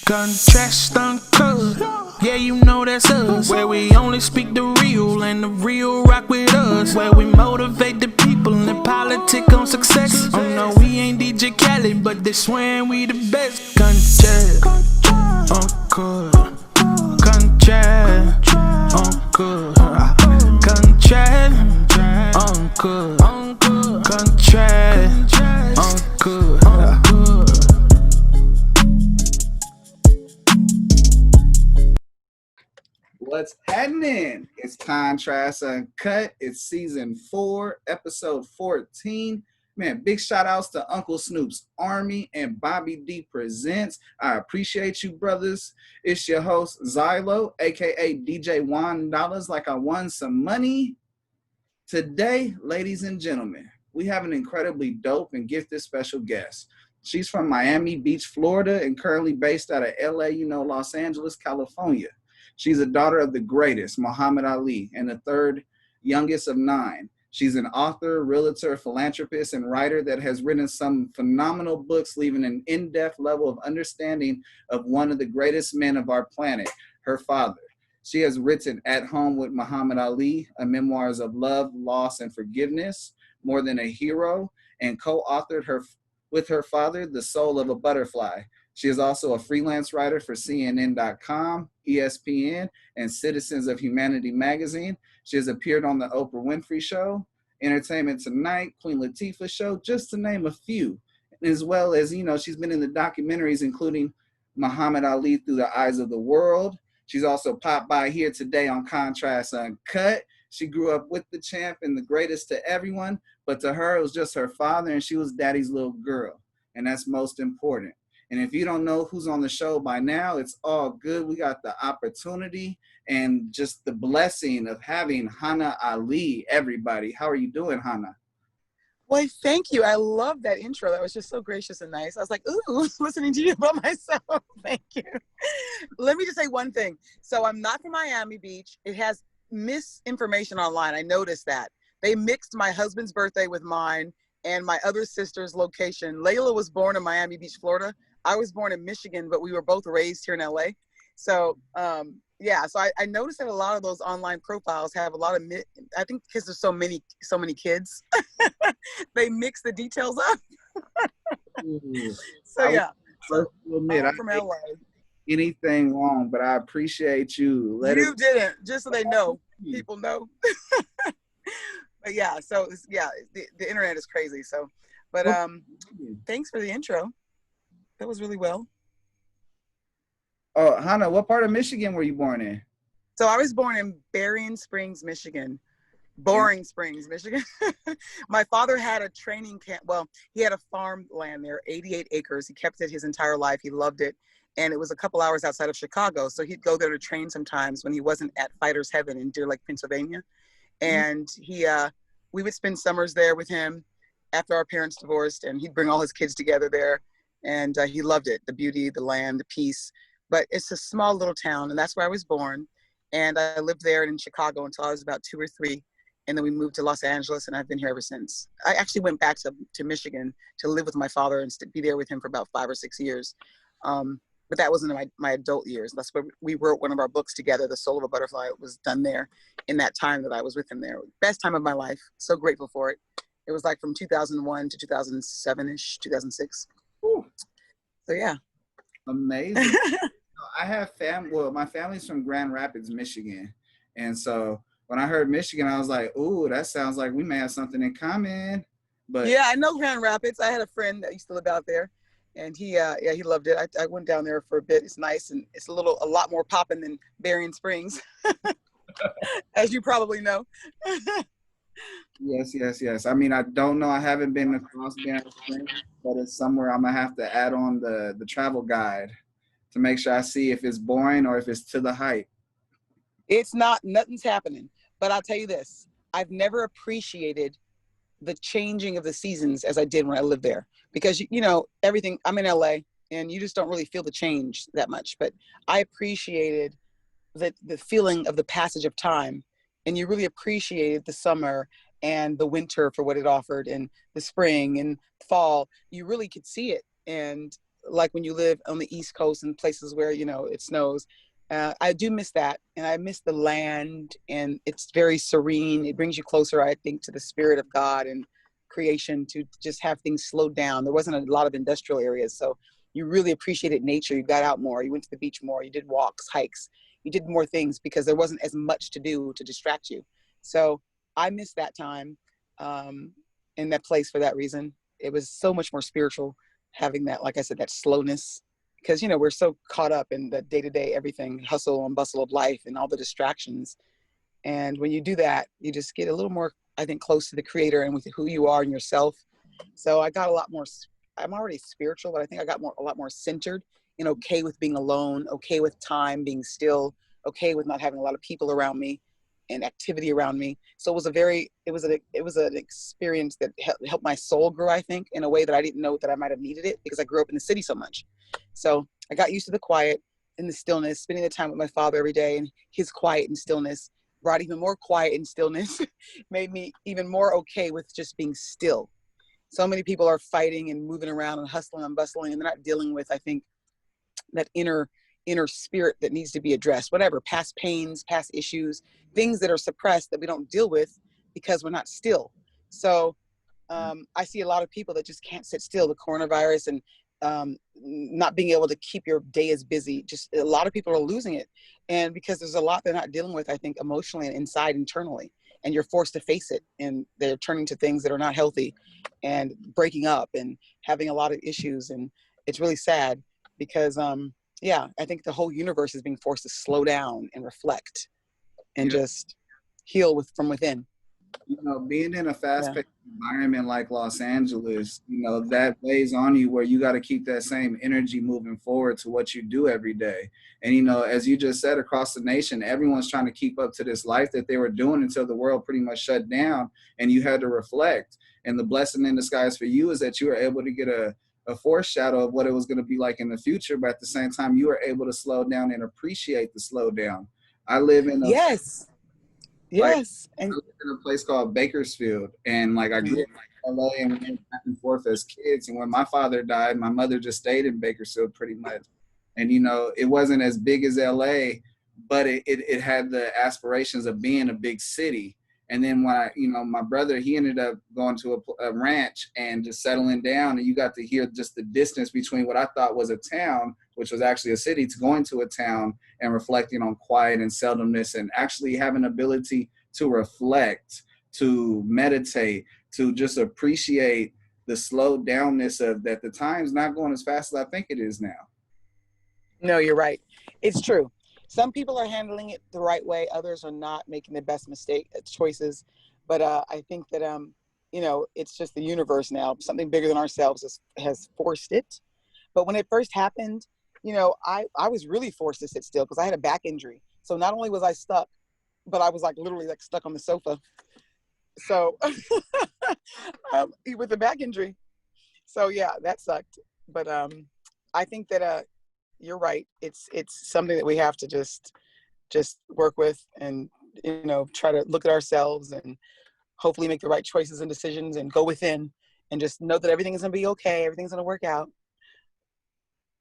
Contrast uncut, yeah, you know that's us. Where we only speak the real and the real rock with us. Where we motivate the people and politic on success. Oh no, we ain't DJ Khaled, but they swearing we the best. Contrast uncut, contrast uncut, contrast uncut, contrast uncut. What's happening? It's Contrast Uncut. It's season 4, episode 14. Man, big shout outs to Uncle Snoops Army and Bobby D Presents. I appreciate you, brothers. It's your host, Zylo, aka DJ Juan Dollars, like I won some money. Today, ladies and gentlemen, we have an incredibly dope and gifted special guest. She's from Miami Beach, Florida, and currently based out of LA, Los Angeles, California. She's a daughter of the greatest, Muhammad Ali, and the third youngest of 9. She's an author, realtor, philanthropist, and writer that has written some phenomenal books, leaving an in-depth level of understanding of one of the greatest men of our planet, her father. She has written At Home with Muhammad Ali, a memoirs of love, loss, and forgiveness, More Than a Hero, and co-authored with her father, The Soul of a Butterfly. She is also a freelance writer for CNN.com, ESPN, and Citizens of Humanity magazine. She has appeared on the Oprah Winfrey Show, Entertainment Tonight, Queen Latifah Show, just to name a few. As well as, she's been in the documentaries, including Muhammad Ali Through the Eyes of the World. She's also popped by here today on Contrast Uncut. She grew up with the champ and the greatest to everyone, but to her, it was just her father, and she was daddy's little girl. And that's most important. And if you don't know who's on the show by now, it's all good. We got the opportunity and just the blessing of having Hana Ali, everybody. How are you doing, Hana? Well, thank you. I love that intro. That was just so gracious and nice. I was like, ooh, listening to you about myself. Thank you. Let me just say one thing. So I'm not from Miami Beach. It has misinformation online. I noticed that. They mixed my husband's birthday with mine and my other sister's location. Layla was born in Miami Beach, Florida. I was born in Michigan, but we were both raised here in LA. So, so I noticed that a lot of those online profiles have a lot of, I think because there's so many kids, they mix the details up. So, yeah. First to admit, I'm from LA. Anything wrong, but I appreciate you. You didn't, just so they know. People know. But yeah, so, the internet is crazy. So, but thanks for the intro. That was really well. Oh, Hana, what part of Michigan were you born in? So I was born in Berrien Springs, Michigan. Boring Springs, Michigan. My father had a training camp. Well, he had a farmland there, 88 acres. He kept it his entire life. He loved it. And it was a couple hours outside of Chicago. So he'd go there to train sometimes when he wasn't at Fighter's Heaven in Deer Lake, Pennsylvania. And we would spend summers there with him after our parents divorced, and he'd bring all his kids together there. And he loved it, the beauty, the land, the peace. But it's a small little town, and that's where I was born. And I lived there in Chicago until I was about 2 or 3. And then we moved to Los Angeles, and I've been here ever since. I actually went back to Michigan to live with my father and be there with him for about 5 or 6 years. But that wasn't my adult years. That's where we wrote one of our books together, The Soul of a Butterfly. It was done there in that time that I was with him there. Best time of my life. So grateful for it. It was like from 2001 to 2007-ish, 2006. Ooh. So, yeah. Amazing. I have my family's from Grand Rapids, Michigan. And so when I heard Michigan, I was like, ooh, that sounds like we may have something in common. But yeah, I know Grand Rapids. I had a friend that used to live out there, and he loved it. I went down there for a bit. It's nice, and it's a lot more popping than Berrien Springs, as you probably know. Yes. I mean, I don't know. I haven't been across Berrien Springs, but it's somewhere I'm gonna have to add on the travel guide to make sure I see if it's boring or if it's to the hype. It's not. Nothing's happening. But I'll tell you this. I've never appreciated the changing of the seasons as I did when I lived there. Because, everything, I'm in LA, and you just don't really feel the change that much. But I appreciated the feeling of the passage of time. And you really appreciated the summer and the winter for what it offered, and the spring and fall, you really could see it. And like when you live on the East Coast and places where, you know, it snows, I do miss that. And I miss the land, and it's very serene. It brings you closer, I think, to the spirit of God and creation, to just have things slowed down. There wasn't a lot of industrial areas. So you really appreciated nature. You got out more. You went to the beach more. You did walks, hikes. You did more things because there wasn't as much to do to distract you. So I miss that time in that place for that reason. It was so much more spiritual having that, like I said, that slowness, because, you know, we're so caught up in the day-to-day everything, hustle and bustle of life and all the distractions. And when you do that, you just get a little more, I think, close to the creator and with who you are and yourself. So I got a lot more, I'm already spiritual, but I think I got a lot more centered and okay with being alone, okay with time being still, okay with not having a lot of people around me and activity around me. So it was an experience that helped my soul grow, I think, in a way that I didn't know that I might have needed it, because I grew up in the city so much. So I got used to the quiet and the stillness, spending the time with my father every day, and his quiet and stillness brought even more quiet and stillness, made me even more okay with just being still. So many people are fighting and moving around and hustling and bustling, and they're not dealing with, I think, that inner spirit that needs to be addressed, whatever, past pains, past issues, things that are suppressed that we don't deal with because we're not still. So I see a lot of people that just can't sit still. The coronavirus and not being able to keep your day as busy, just a lot of people are losing it. And because there's a lot they're not dealing with, I think, emotionally and inside internally, and you're forced to face it, and they're turning to things that are not healthy and breaking up and having a lot of issues. And it's really sad because yeah, I think the whole universe is being forced to slow down and reflect and just heal from within. You know, being in a fast-paced environment like Los Angeles, you know, that weighs on you, where you got to keep that same energy moving forward to what you do every day. And, you know, as you just said, across the nation, everyone's trying to keep up to this life that they were doing until the world pretty much shut down, and you had to reflect. And the blessing in disguise for you is that you were able to get a foreshadow of what it was going to be like in the future, but at the same time, you were able to slow down and appreciate the slowdown. I live in a Yes. Like, Yes. I And lived in a place called Bakersfield, and like I grew up in LA, and we went back and forth as kids. And when my father died, my mother just stayed in Bakersfield pretty much. And you know, it wasn't as big as LA, but it had the aspirations of being a big city. And then when you know, my brother, he ended up going to a ranch and just settling down, and you got to hear just the distance between what I thought was a town, which was actually a city, to going to a town and reflecting on quiet and seldomness, and actually having ability to reflect, to meditate, to just appreciate the slow downness of that. The time's not going as fast as I think it is now. no, you're right. It's true. Some people are handling it the right way. Others are not, making the best choices. But I think that, you know, it's just the universe now. Something bigger than ourselves has forced it. But when it first happened, you know, I was really forced to sit still because I had a back injury. So not only was I stuck, but I was like literally like stuck on the sofa. So with the back injury. So yeah, that sucked. But I think that you're right. It's something that we have to just work with, and, you know, try to look at ourselves and hopefully make the right choices and decisions, and go within and just know that everything is going to be okay. Everything's going to work out.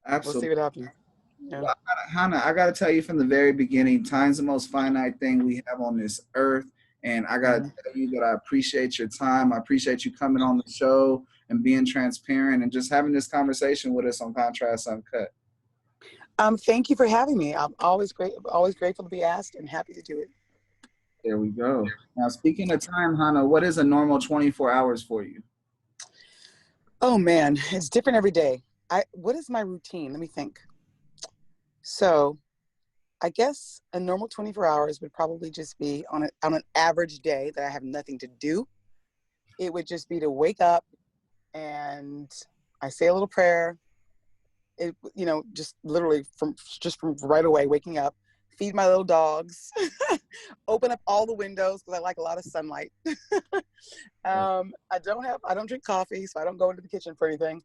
Absolutely. We'll see what happens. Yeah. Well, Hannah, I got to tell you from the very beginning, time's the most finite thing we have on this earth. And I got to tell you that I appreciate your time. I appreciate you coming on the show and being transparent and just having this conversation with us on Contrast Uncut. Thank you for having me. I'm always grateful to be asked, and happy to do it. There we go. Now, speaking of time, Hannah, what is a normal 24 hours for you? Oh man, it's different every day. What is my routine? Let me think. So I guess a normal 24 hours would probably just be on an average day that I have nothing to do. It would just be to wake up and I say a little prayer. It, you know, just literally from right away, waking up, feed my little dogs, open up all the windows because I like a lot of sunlight. I don't drink coffee, so I don't go into the kitchen for anything.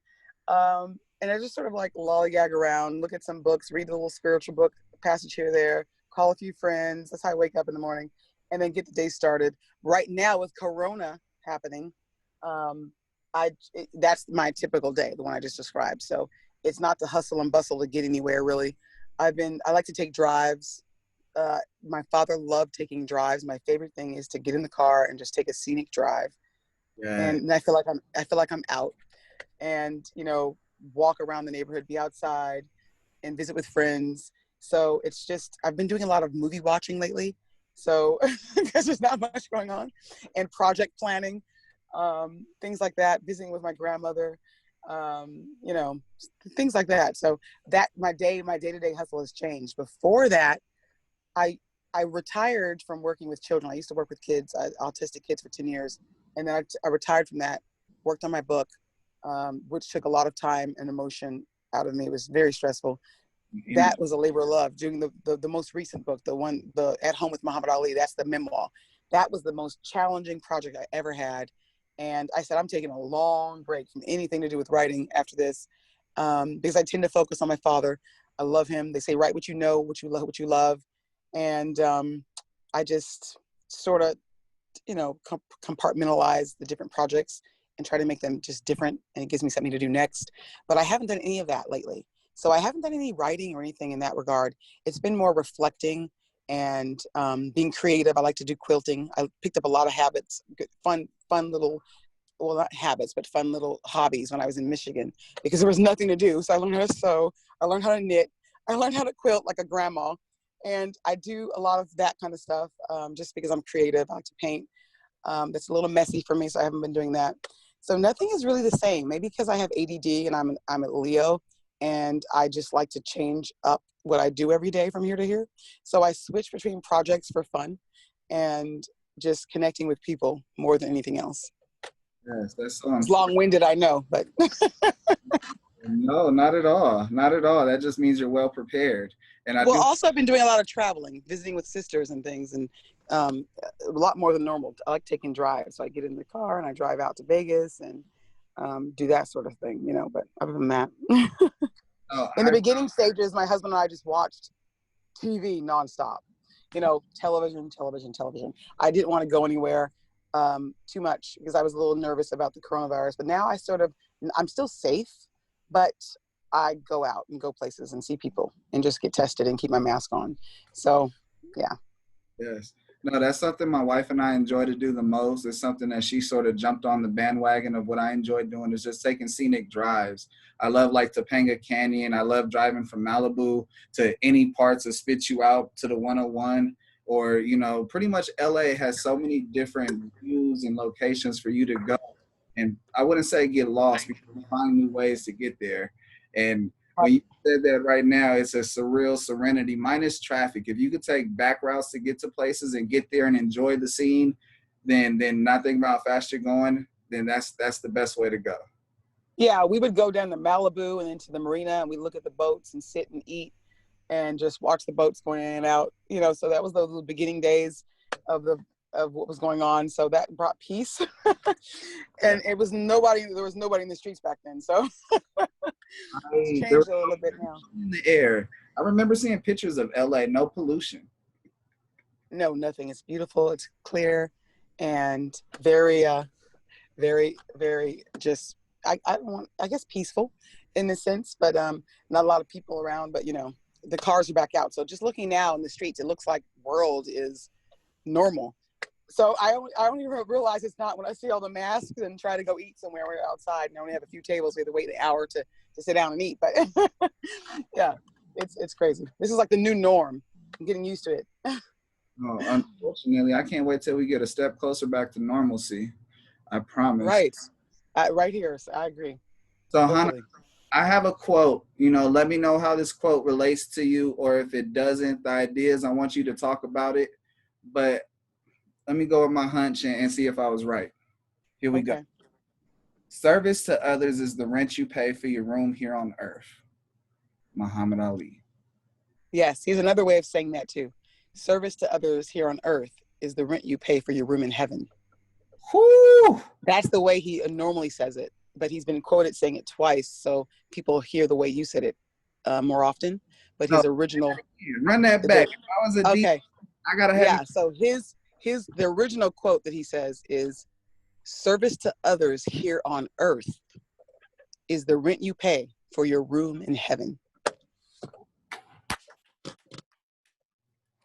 And I just sort of like lollygag around, look at some books, read a little spiritual book, passage here or there, call a few friends. That's how I wake up in the morning. and then get the day started. Right now with Corona happening, that's my typical day, the one I just described. So it's not the hustle and bustle to get anywhere really. I like to take drives. My father loved taking drives. My favorite thing is to get in the car and just take a scenic drive. Yeah. And I feel like I'm out, and walk around the neighborhood, be outside, and visit with friends. So it's just, I've been doing a lot of movie watching lately. So because there's not much going on, and project planning, things like that, visiting with my grandmother, things like that. So that my day-to-day hustle has changed. Before that, I retired from working with children. I used to work with kids, autistic kids, for 10 years. And then I retired from that, worked on my book, which took a lot of time and emotion out of me. It was very stressful. That was a labor of love. Doing the most recent book, the At Home with Muhammad Ali, that's the memoir. That was the most challenging project I ever had. And I said, I'm taking a long break from anything to do with writing after this, because I tend to focus on my father. I love him. They say, write what you know, what you love. And I just sort of, compartmentalize the different projects and try to make them just different. And it gives me something to do next. But I haven't done any of that lately. So I haven't done any writing or anything in that regard. It's been more reflecting and being creative. I like to do quilting. I picked up a lot of habits, fun little, well, not habits, but fun little hobbies when I was in Michigan, because there was nothing to do. So I learned how to sew. I learned how to knit. I learned how to quilt like a grandma. And I do a lot of that kind of stuff just because I'm creative. I like to paint. That's a little messy for me, so I haven't been doing that. So nothing is really the same. Maybe because I have ADD and I'm a Leo, and I just like to change up what I do every day from here to here. So I switch between projects for fun and just connecting with people more than anything else. Yes, that's so It's long-winded, I know, but no, not at all. Not at all. That just means you're well prepared. And also I've been doing a lot of traveling, visiting with sisters and things, and a lot more than normal. I like taking drives. So I get in the car and I drive out to Vegas and do that sort of thing, but other than that, in the beginning stages, my husband and I just watched TV nonstop, television. I didn't want to go anywhere too much because I was a little nervous about the coronavirus, but now I'm still safe, but I go out and go places and see people and just get tested and keep my mask on. So, yeah. Yes. No, that's something my wife and I enjoy to do the most. It's something that she sort of jumped on the bandwagon of what I enjoy doing, is just taking scenic drives. I love like Topanga Canyon. I love driving from Malibu to any parts of Spit You Out to the 101, or, pretty much LA has so many different views and locations for you to go. And I wouldn't say get lost, because you find new ways to get there. And when you said that right now, it's a surreal serenity minus traffic. If you could take back routes to get to places and get there and enjoy the scene, then not think about how fast you're going, then that's the best way to go. Yeah, we would go down to Malibu and into the marina, and we look at the boats and sit and eat and just watch the boats going in and out. So that was those beginning days of what was going on. So that brought peace. And there was nobody in the streets back then. So it's changed a little bit now. In the air. I remember seeing pictures of LA, no pollution. No, nothing. It's beautiful. It's clear and very, very, very just, I guess peaceful in a sense, but not a lot of people around, but the cars are back out. So just looking now in the streets, it looks like world is normal. So I don't even realize it's not when I see all the masks and try to go eat somewhere. We're outside and I only have a few tables. We have to wait an hour to sit down and eat. But yeah, it's crazy. This is like the new norm. I'm getting used to it. Oh, unfortunately, I can't wait till we get a step closer back to normalcy. I promise. Right. Right here. So I agree. So Hana, I have a quote. Let me know how this quote relates to you, or if it doesn't, the ideas, I want you to talk about it. But let me go with my hunch and see if I was right. Here we go. Service to others is the rent you pay for your room here on earth. Muhammad Ali. Yes, here's another way of saying that too. Service to others here on earth is the rent you pay for your room in heaven. Whoo! That's the way he normally says it, but he's been quoted saying it twice, so people hear the way you said it more often. But his original. Run that back. If I was a okay. I gotta have. Yeah. So the original quote that he says is, "Service to others here on earth is the rent you pay for your room in heaven."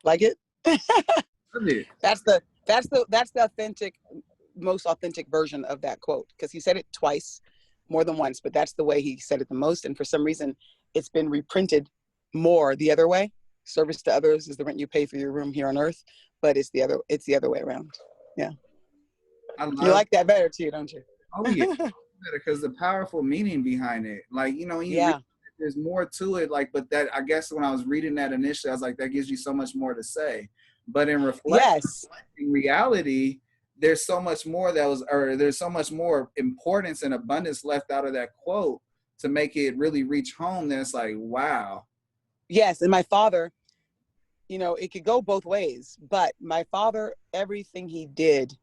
Like it? Love it. That's the authentic, most authentic version of that quote, because he said it twice, more than once, but that's the way he said it the most. And for some reason, it's been reprinted more the other way. Service to others is the rent you pay for your room here on earth, but it's the other way around. Yeah. I You love. like that better too, don't you? Oh yeah, because the powerful meaning behind it, like you read, Yeah. there's more to it. Like, but that I guess when I was reading that initially, I was like, that gives you so much more to say. But in Yes. in reality, there's so much more there's so much more importance and abundance left out of that quote to make it really reach home. Then it's like, wow. Yes. And my father, it could go both ways, but my father, everything he did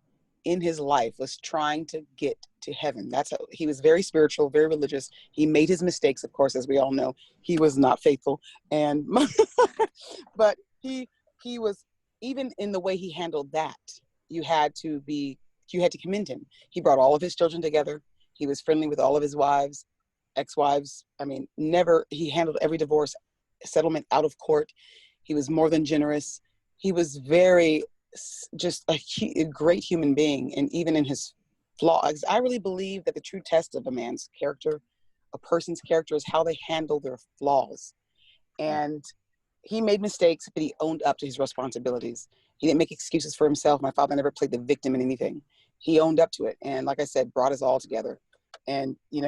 in his life was trying to get to heaven. He was very spiritual, very religious. He made his mistakes, of course, as we all know. He was not faithful, and but he was, even in the way he handled that, you had to commend him. He brought all of his children together. He was friendly with all of his wives, ex-wives. I mean, he handled every divorce settlement out of court. He was more than generous. He was just a great human being. And even in his flaws, I really believe that the true test of a person's character, is how they handle their flaws. And he made mistakes, but he owned up to his responsibilities. He didn't make excuses for himself. My father never played the victim in anything. He owned up to it. And like I said, brought us all together. And, he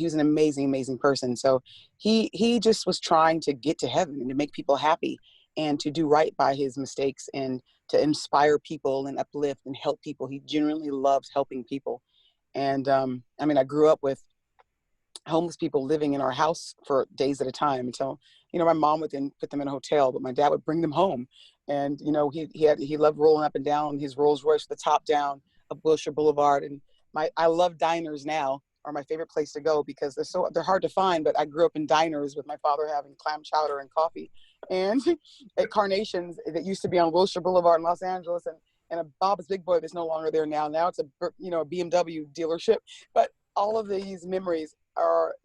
was an amazing, amazing person. So he just was trying to get to heaven and to make people happy and to do right by his mistakes and to inspire people and uplift and help people. He genuinely loved helping people. And I grew up with homeless people living in our house for days at a time until, my mom would then put them in a hotel, but my dad would bring them home. And, he loved rolling up and down his Rolls Royce with the top down of Wilshire Boulevard. And I love diners now, are my favorite place to go, because they're hard to find, but I grew up in diners with my father having clam chowder and coffee. And at Carnations that used to be on Wilshire Boulevard in Los Angeles, and a Bob's Big Boy that's no longer there now. Now it's a BMW dealership. But all of these memories are,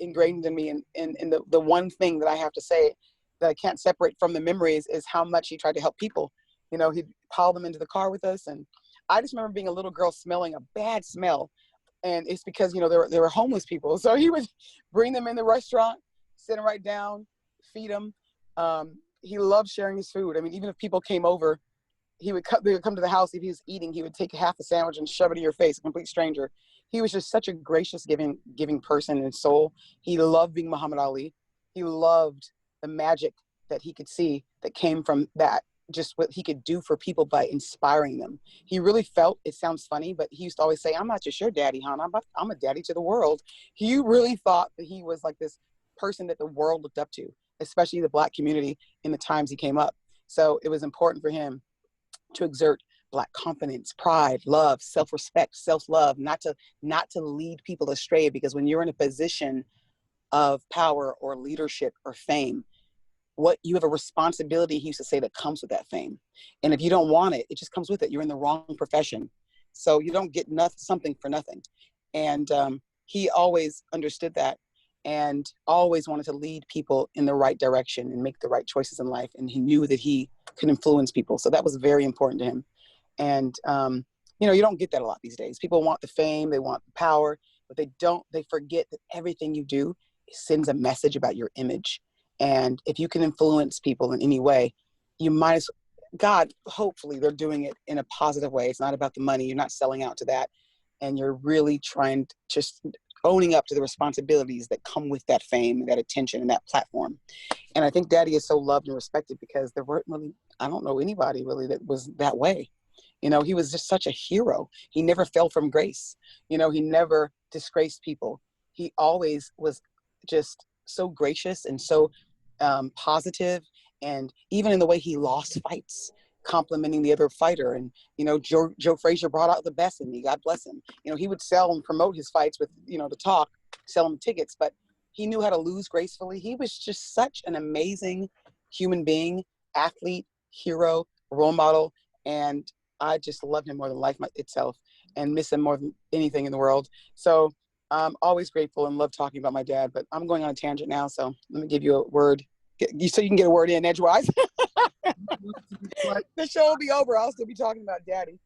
ingrained in me. And the one thing that I have to say that I can't separate from the memories is how much he tried to help people. He'd pile them into the car with us. And I just remember being a little girl smelling a bad smell. And it's because, there were homeless people. So he would bring them in the restaurant, sit them right down, feed them. He loved sharing his food. I mean, even if people came over, they would come to the house. If he was eating, he would take half a sandwich and shove it in your face, a complete stranger. He was just such a gracious, giving person and soul. He loved being Muhammad Ali. He loved the magic that he could see that came from that, just what he could do for people by inspiring them. He really felt, it sounds funny, but he used to always say, "I'm not just your daddy, hon. I'm a daddy to the world." He really thought that he was like this person that the world looked up to, especially the Black community in the times he came up. So it was important for him to exert Black confidence, pride, love, self-respect, self-love, not to lead people astray, because when you're in a position of power or leadership or fame, you have a responsibility, he used to say, that comes with that fame. And if you don't want it, it just comes with it. You're in the wrong profession. So you don't get something for nothing. And he always understood that and always wanted to lead people in the right direction and make the right choices in life. And he knew that he could influence people. So that was very important to him. And, you don't get that a lot these days. People want the fame, they want the power, but they forget that everything you do sends a message about your image. And if you can influence people in any way, you might as God, hopefully they're doing it in a positive way. It's not about the money. You're not selling out to that. And you're really trying to just owning up to the responsibilities that come with that fame, that attention, and that platform. And I think Daddy is so loved and respected because there weren't really, I don't know anybody really that was that way. He was just such a hero. He never fell from grace. He never disgraced people. He always was just so gracious and so positive, and even in the way he lost fights, complimenting the other fighter. And Joe Frazier brought out the best in me, God bless him. He would sell and promote his fights with the talk, sell him tickets, but he knew how to lose gracefully. He was just such an amazing human being, athlete, hero, role model. And I just love him more than life itself, and miss him more than anything in the world. So I'm always grateful and love talking about my dad. But I'm going on a tangent now, so let me give you a word. So you can get a word in edgewise. The show will be over. I'll still be talking about daddy.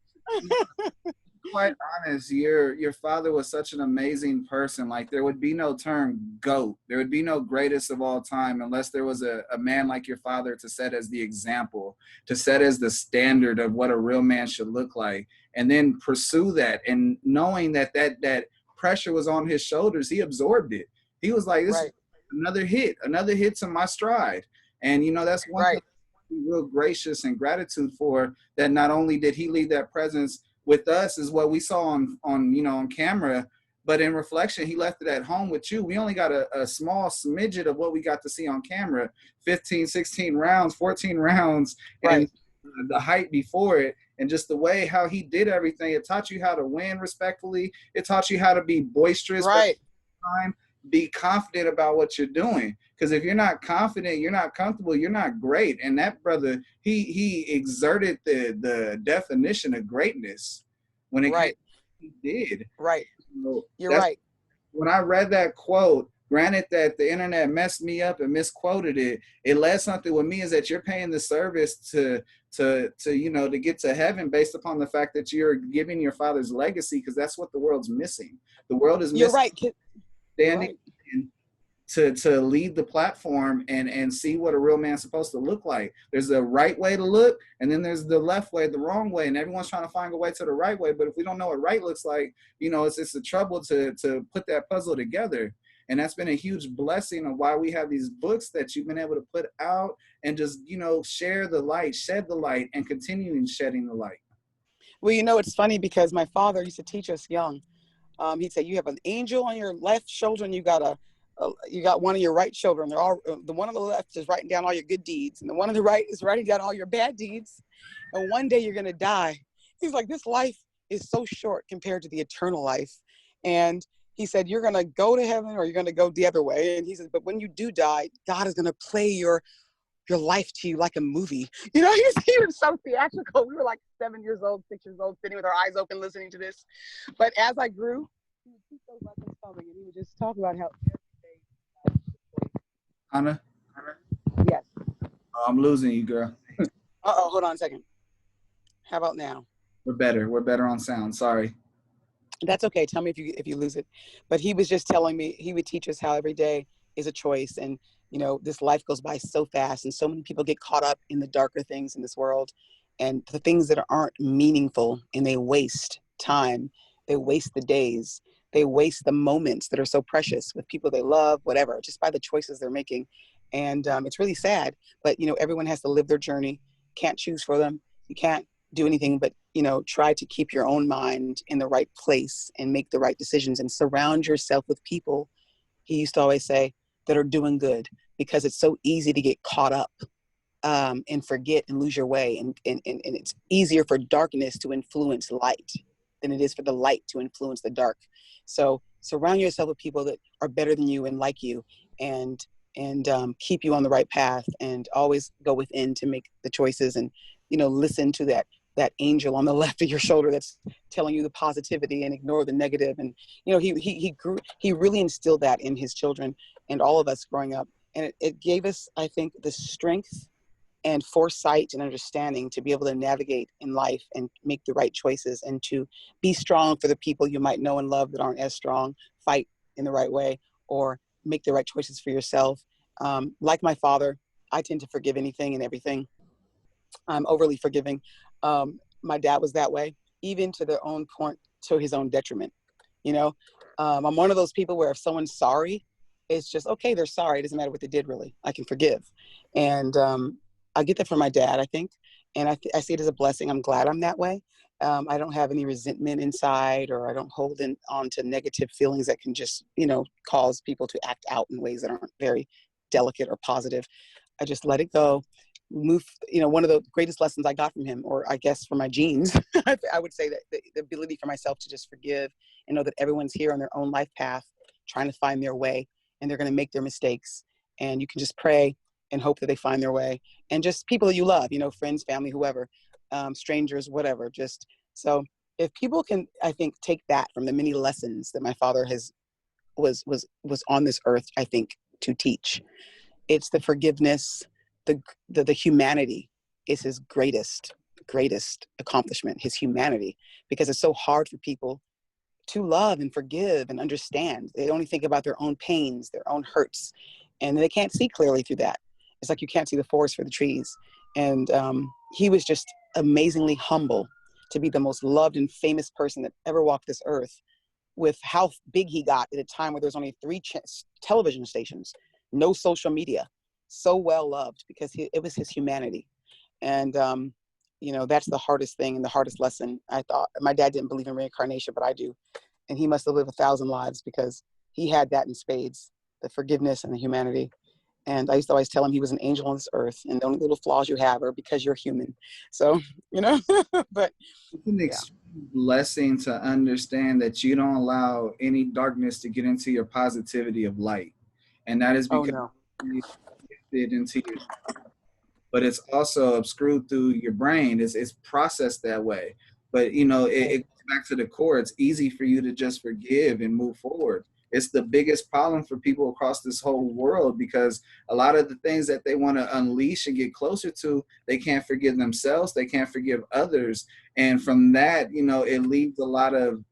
Quite honest, your father was such an amazing person. Like, there would be no term GOAT. There would be no greatest of all time unless there was a man like your father to set as the example, to set as the standard of what a real man should look like, and then pursue that. And knowing that pressure was on his shoulders, he absorbed it. He was like, this is another hit to my stride. And, that's one thing I'm real gracious and gratitude for, that not only did he leave that presence with us is what we saw on camera, but in reflection, he left it at home with you. We only got a small smidget of what we got to see on camera, 15, 16 rounds, 14 rounds, and the hype before it, and just the way how he did everything. It taught you how to win respectfully. It taught you how to be boisterous, but at the time, be confident about what you're doing. Because if you're not confident, you're not comfortable, you're not great. And that brother, he exerted the definition of greatness when it came, he did. Right. So you're right. When I read that quote, granted that the internet messed me up and misquoted it, it led something with me, is that you're paying the service to get to heaven based upon the fact that you're giving your father's legacy, because that's what the world's missing. The world is missing. You're right. Standing to lead the platform and see what a real man's supposed to look like. There's the right way to look, and then there's the left way, the wrong way, and everyone's trying to find a way to the right way. But if we don't know what right looks like, it's a trouble to put that puzzle together. And that's been a huge blessing of why we have these books that you've been able to put out and just, share the light, shed the light, and continuing shedding the light. Well, it's funny because my father used to teach us young. He'd say, you have an angel on your left shoulder, and you got one on your right shoulder, and they're all, the one on the left is writing down all your good deeds, and the one on the right is writing down all your bad deeds. And one day you're going to die. He's like, this life is so short compared to the eternal life. And he said, you're going to go to heaven or you're going to go the other way. And he says, but when you do die, God is going to play your life to you like a movie. He was so theatrical. We were like 7 years old, 6 years old, sitting with our eyes open, listening to this. But as I grew, he would keep those lessons coming, and he would just talk about how every day. Hana? Yes. Oh, I'm losing you, girl. Hold on a second. How about now? We're better on sound. Sorry. That's okay. Tell me if you lose it. But he was just telling me, he would teach us how every day is a choice, and this life goes by so fast, and so many people get caught up in the darker things in this world and the things that aren't meaningful, and they waste time. They waste the days. They waste the moments that are so precious with people they love, whatever, just by the choices they're making. And it's really sad, but everyone has to live their journey. Can't choose for them. You can't do anything but, try to keep your own mind in the right place and make the right decisions, and surround yourself with people, he used to always say, that are doing good, because it's so easy to get caught up and forget and lose your way. And it's easier for darkness to influence light than it is for the light to influence the dark. So surround yourself with people that are better than you and like you, and keep you on the right path, and always go within to make the choices, and, listen to that angel on the left of your shoulder that's telling you the positivity, and ignore the negative. And, he really instilled that in his children and all of us growing up. And it gave us, I think, the strength and foresight and understanding to be able to navigate in life and make the right choices, and to be strong for the people you might know and love that aren't as strong, fight in the right way, or make the right choices for yourself. Like my father, I tend to forgive anything and everything. I'm overly forgiving. My dad was that way, even to their own point, to his own detriment. I'm one of those people where if someone's sorry, it's just, okay, they're sorry. It doesn't matter what they did, really. I can forgive. And I get that from my dad, I think. And I see it as a blessing. I'm glad I'm that way. I don't have any resentment inside, or I don't hold on to negative feelings that can just, cause people to act out in ways that aren't very delicate or positive. I just let it go. Move, one of the greatest lessons I got from him, or I guess from my genes, I would say that the ability for myself to just forgive and know that everyone's here on their own life path, trying to find their way, and they're going to make their mistakes. And you can just pray and hope that they find their way. And just people that you love, friends, family, whoever, strangers, whatever. Just so if people can, I think, take that from the many lessons that my father was on this earth, I think, to teach. It's the forgiveness, the humanity is his greatest accomplishment, his humanity, because it's so hard for people to love and forgive and understand. They only think about their own pains, their own hurts, and they can't see clearly through that. It's like you can't see the forest for the trees. And he was just amazingly humble to be the most loved and famous person that ever walked this earth, with how big he got at a time where there's only 3 television stations, no social media, so well loved because it was his humanity. And, that's the hardest thing and the hardest lesson. I thought my dad didn't believe in reincarnation, but I do. And he must have lived 1,000 lives because he had that in spades, the forgiveness and the humanity. And I used to always tell him he was an angel on this earth, and the only little flaws you have are because you're human. So, but it's an extreme blessing to understand that you don't allow any darkness to get into your positivity of light. And that is because you get into your, but it's also obscured through your brain. It's processed that way. But it goes back to the core. It's easy for you to just forgive and move forward. It's the biggest problem for people across this whole world, because a lot of the things that they want to unleash and get closer to, they can't forgive themselves. They can't forgive others. And from that, it leaves a lot of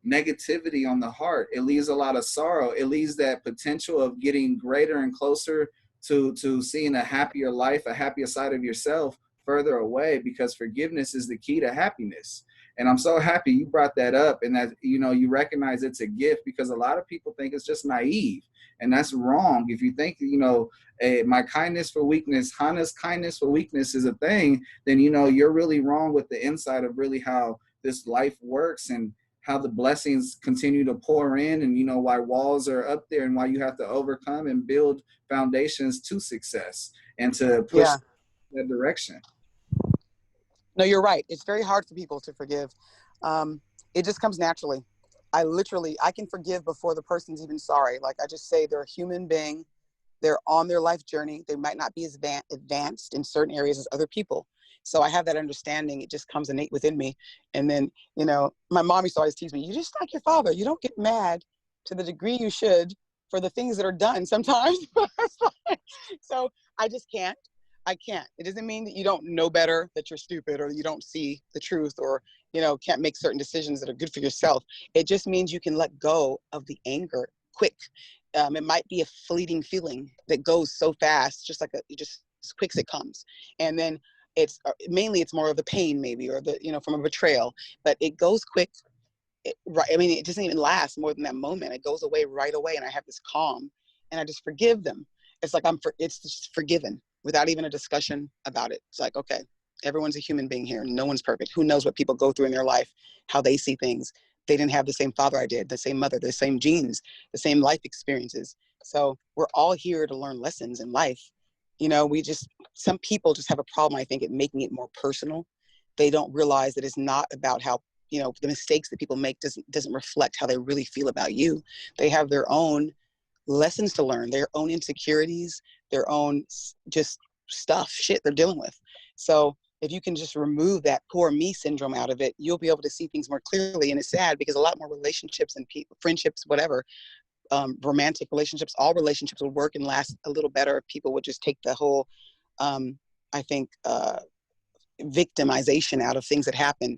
negativity on the heart. It leaves a lot of sorrow. It leaves that potential of getting greater and closer to seeing a happier life, a happier side of yourself further away, because forgiveness is the key to happiness. And I'm so happy you brought that up, and that, you recognize it's a gift, because a lot of people think it's just naive, and that's wrong. If you think, my kindness for weakness, Hana's kindness for weakness is a thing, then, you're really wrong with the insight of really how this life works, and how the blessings continue to pour in, and why walls are up there, and why you have to overcome and build foundations to success and to push that direction. No, you're right. It's very hard for people to forgive. It just comes naturally. I can forgive before the person's even sorry. Like, I just say they're a human being. They're on their life journey. They might not be as advanced in certain areas as other people. So I have that understanding. It just comes innate within me. And then, my mom used to always tease me, you're just like your father. You don't get mad to the degree you should for the things that are done sometimes. So I just can't. I can't. It doesn't mean that you don't know better, that you're stupid, or you don't see the truth, or, can't make certain decisions that are good for yourself. It just means you can let go of the anger quick. It might be a fleeting feeling that goes so fast, just just as quick as it comes. And then it's more of the pain, maybe, or the, from a betrayal, but it goes quick. Right. I mean, it doesn't even last more than that moment. It goes away right away. And I have this calm, and I just forgive them. It's like it's just forgiven without even a discussion about it. It's like, okay, everyone's a human being here. No one's perfect. Who knows what people go through in their life, how they see things. They didn't have the same father I did, the same mother, the same genes, the same life experiences. So we're all here to learn lessons in life. Some people just have a problem, I think, at making it more personal. They don't realize that it's not about how, the mistakes that people make doesn't reflect how they really feel about you. They have their own lessons to learn, their own insecurities, their own just shit they're dealing with. So if you can just remove that poor me syndrome out of it, you'll be able to see things more clearly. And it's sad because a lot more relationships and friendships, whatever, romantic relationships, all relationships would work and last a little better if people would just take the whole, victimization out of things that happen,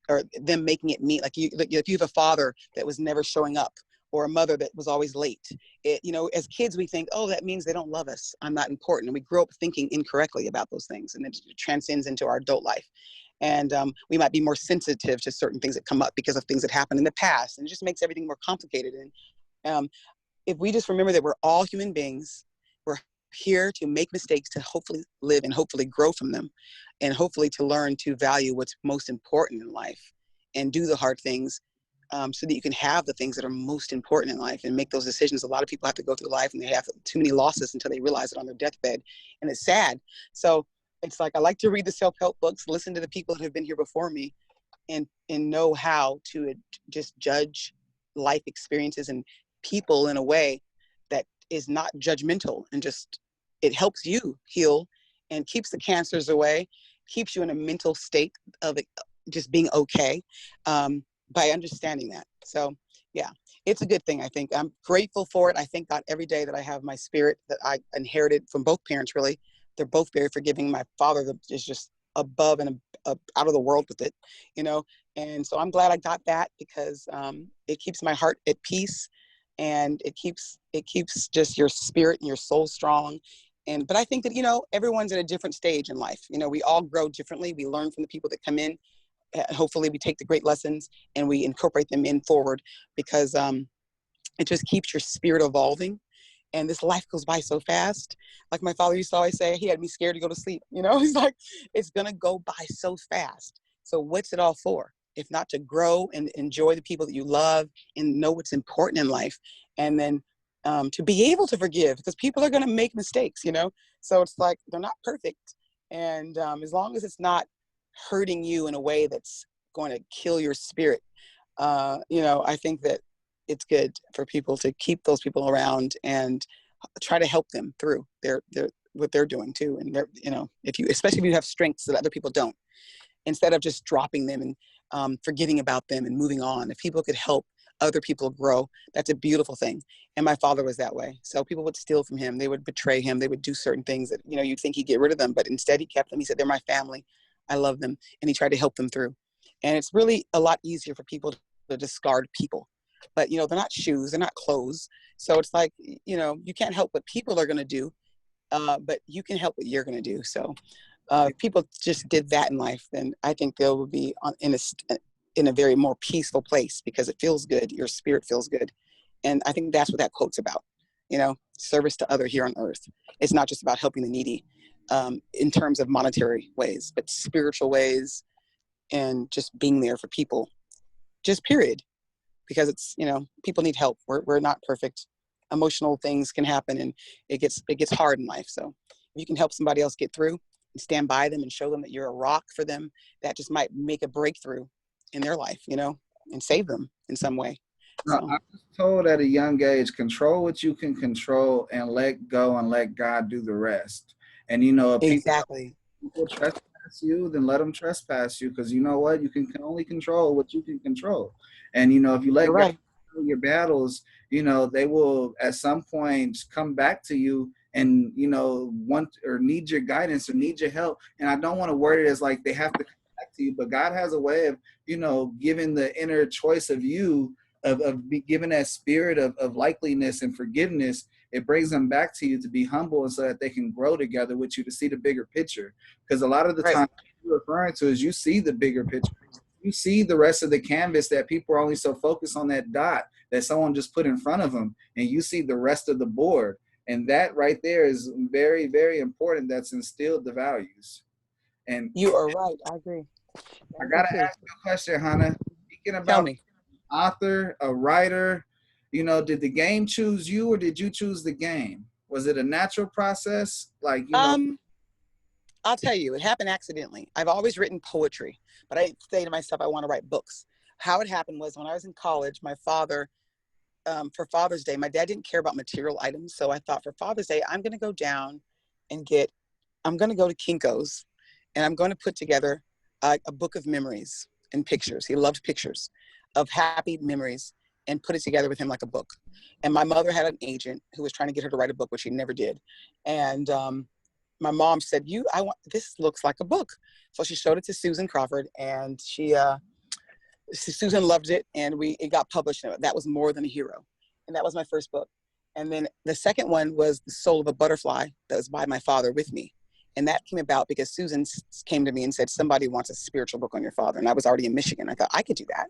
or them making it mean, like if you have a father that was never showing up, or a mother that was always late. As kids, we think, oh, that means they don't love us. I'm not important. And we grow up thinking incorrectly about those things, and it transcends into our adult life. And we might be more sensitive to certain things that come up because of things that happened in the past, and it just makes everything more complicated. And if we just remember that we're all human beings, we're here to make mistakes, to hopefully live and hopefully grow from them, and hopefully to learn to value what's most important in life and do the hard things, so that you can have the things that are most important in life and make those decisions. A lot of people have to go through life and they have too many losses until they realize it on their deathbed. And it's sad. So it's like, I like to read the self-help books, listen to the people that have been here before me, and know how to just judge life experiences and people in a way that is not judgmental, and just, it helps you heal and keeps the cancers away keeps you in a mental state of just being okay, by understanding that. So yeah, it's a good thing. I think I'm grateful for it. I thank God every day that I have my spirit that I inherited from both parents. Really, they're both very forgiving. My father is just above and out of the world with it, you know. And so I'm glad I got that, because it keeps my heart at peace, and it keeps just your spirit and your soul strong. But I think that, you know, everyone's at a different stage in life. You know, we all grow differently. We learn from the people that come in. Hopefully we take the great lessons and we incorporate them in forward, because it just keeps your spirit evolving. And this life goes by so fast. Like my father used to always say, he had me scared to go to sleep. You know, he's like, it's going to go by so fast. So what's it all for? If not to grow and enjoy the people that you love and know what's important in life. And then to be able to forgive, because people are going to make mistakes, you know? So it's like, they're not perfect. And as long as it's not hurting you in a way that's going to kill your spirit, you know, I think that it's good for people to keep those people around and try to help them through their what they're doing too. And they're, you know, especially if you have strengths that other people don't, instead of just dropping them and forgetting about them and moving on. If people could help other people grow, that's a beautiful thing. And my father was that way. So people would steal from him. They would betray him. They would do certain things that, you know, you'd think he'd get rid of them, but instead he kept them. He said, they're my family. I love them. And he tried to help them through. And it's really a lot easier for people to discard people. But, you know, they're not shoes, they're not clothes. So it's like, you know, you can't help what people are going to do, but you can help what you're going to do. So if people just did that in life, then I think they will be in a very more peaceful place, because it feels good. Your spirit feels good. And I think that's what that quote's about, you know, service to other here on earth. It's not just about helping the needy in terms of monetary ways, but spiritual ways, and just being there for people, just period. Because it's, you know, people need help. We're not perfect. Emotional things can happen, and it gets hard in life. So if you can help somebody else get through and stand by them and show them that you're a rock for them, that just might make a breakthrough in their life, you know, and save them in some way. No, So. I was told at a young age, control what you can control and let go and let God do the rest. And, you know, if Exactly. people trespass you, then let them trespass you, because you know what? You can only control what you can control. And, you know, if you let You're God right. do your battles, you know, they will at some point come back to you and, you know, want or need your guidance or need your help. And I don't want to word it as like they have to come back to you, but God has a way of, you know, giving the inner choice of you, of be given that spirit of likeliness and forgiveness. It brings them back to you to be humble, and so that they can grow together with you to see the bigger picture. Because a lot of the Right. time you're referring to is you see the bigger picture. You see the rest of the canvas, that people are only so focused on that dot that someone just put in front of them, and you see the rest of the board. And that right there is very, very important. That's instilled the values. And You are right. I agree. I I agree gotta too. ask you a question, Hana. Speaking Tell about me. author, a writer, you know, did the game choose you or did you choose the game? Was it a natural process? Like, you know, Um, I'll tell you, it happened accidentally. I've always written poetry, but I didn't say to myself, I want to write books. How it happened was, when I was in college, my father, for Father's Day, my dad didn't care about material items. So I thought, for Father's Day, I'm going to go down and I'm going to go to Kinko's, and I'm going to put together a book of memories and pictures. He loved pictures of happy memories, and put it together with him like a book. And my mother had an agent who was trying to get her to write a book, which she never did. And my mom said, this looks like a book. So she showed it to Susan Crawford, and Susan loved it, and it got published. That was More Than a Hero. And that was my first book. And then the second one was The Soul of a Butterfly, that was by my father with me. And that came about because Susan came to me and said, somebody wants a spiritual book on your father. And I was already in Michigan. I thought I could do that.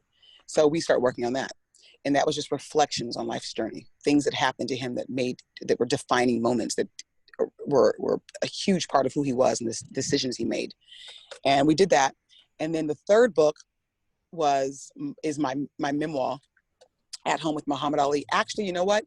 So we started working on that. And that was just reflections on life's journey, things that happened to him that were defining moments, that were a huge part of who he was and the decisions he made. And we did that. And then the third book is my memoir, At Home with Muhammad Ali. Actually, you know what?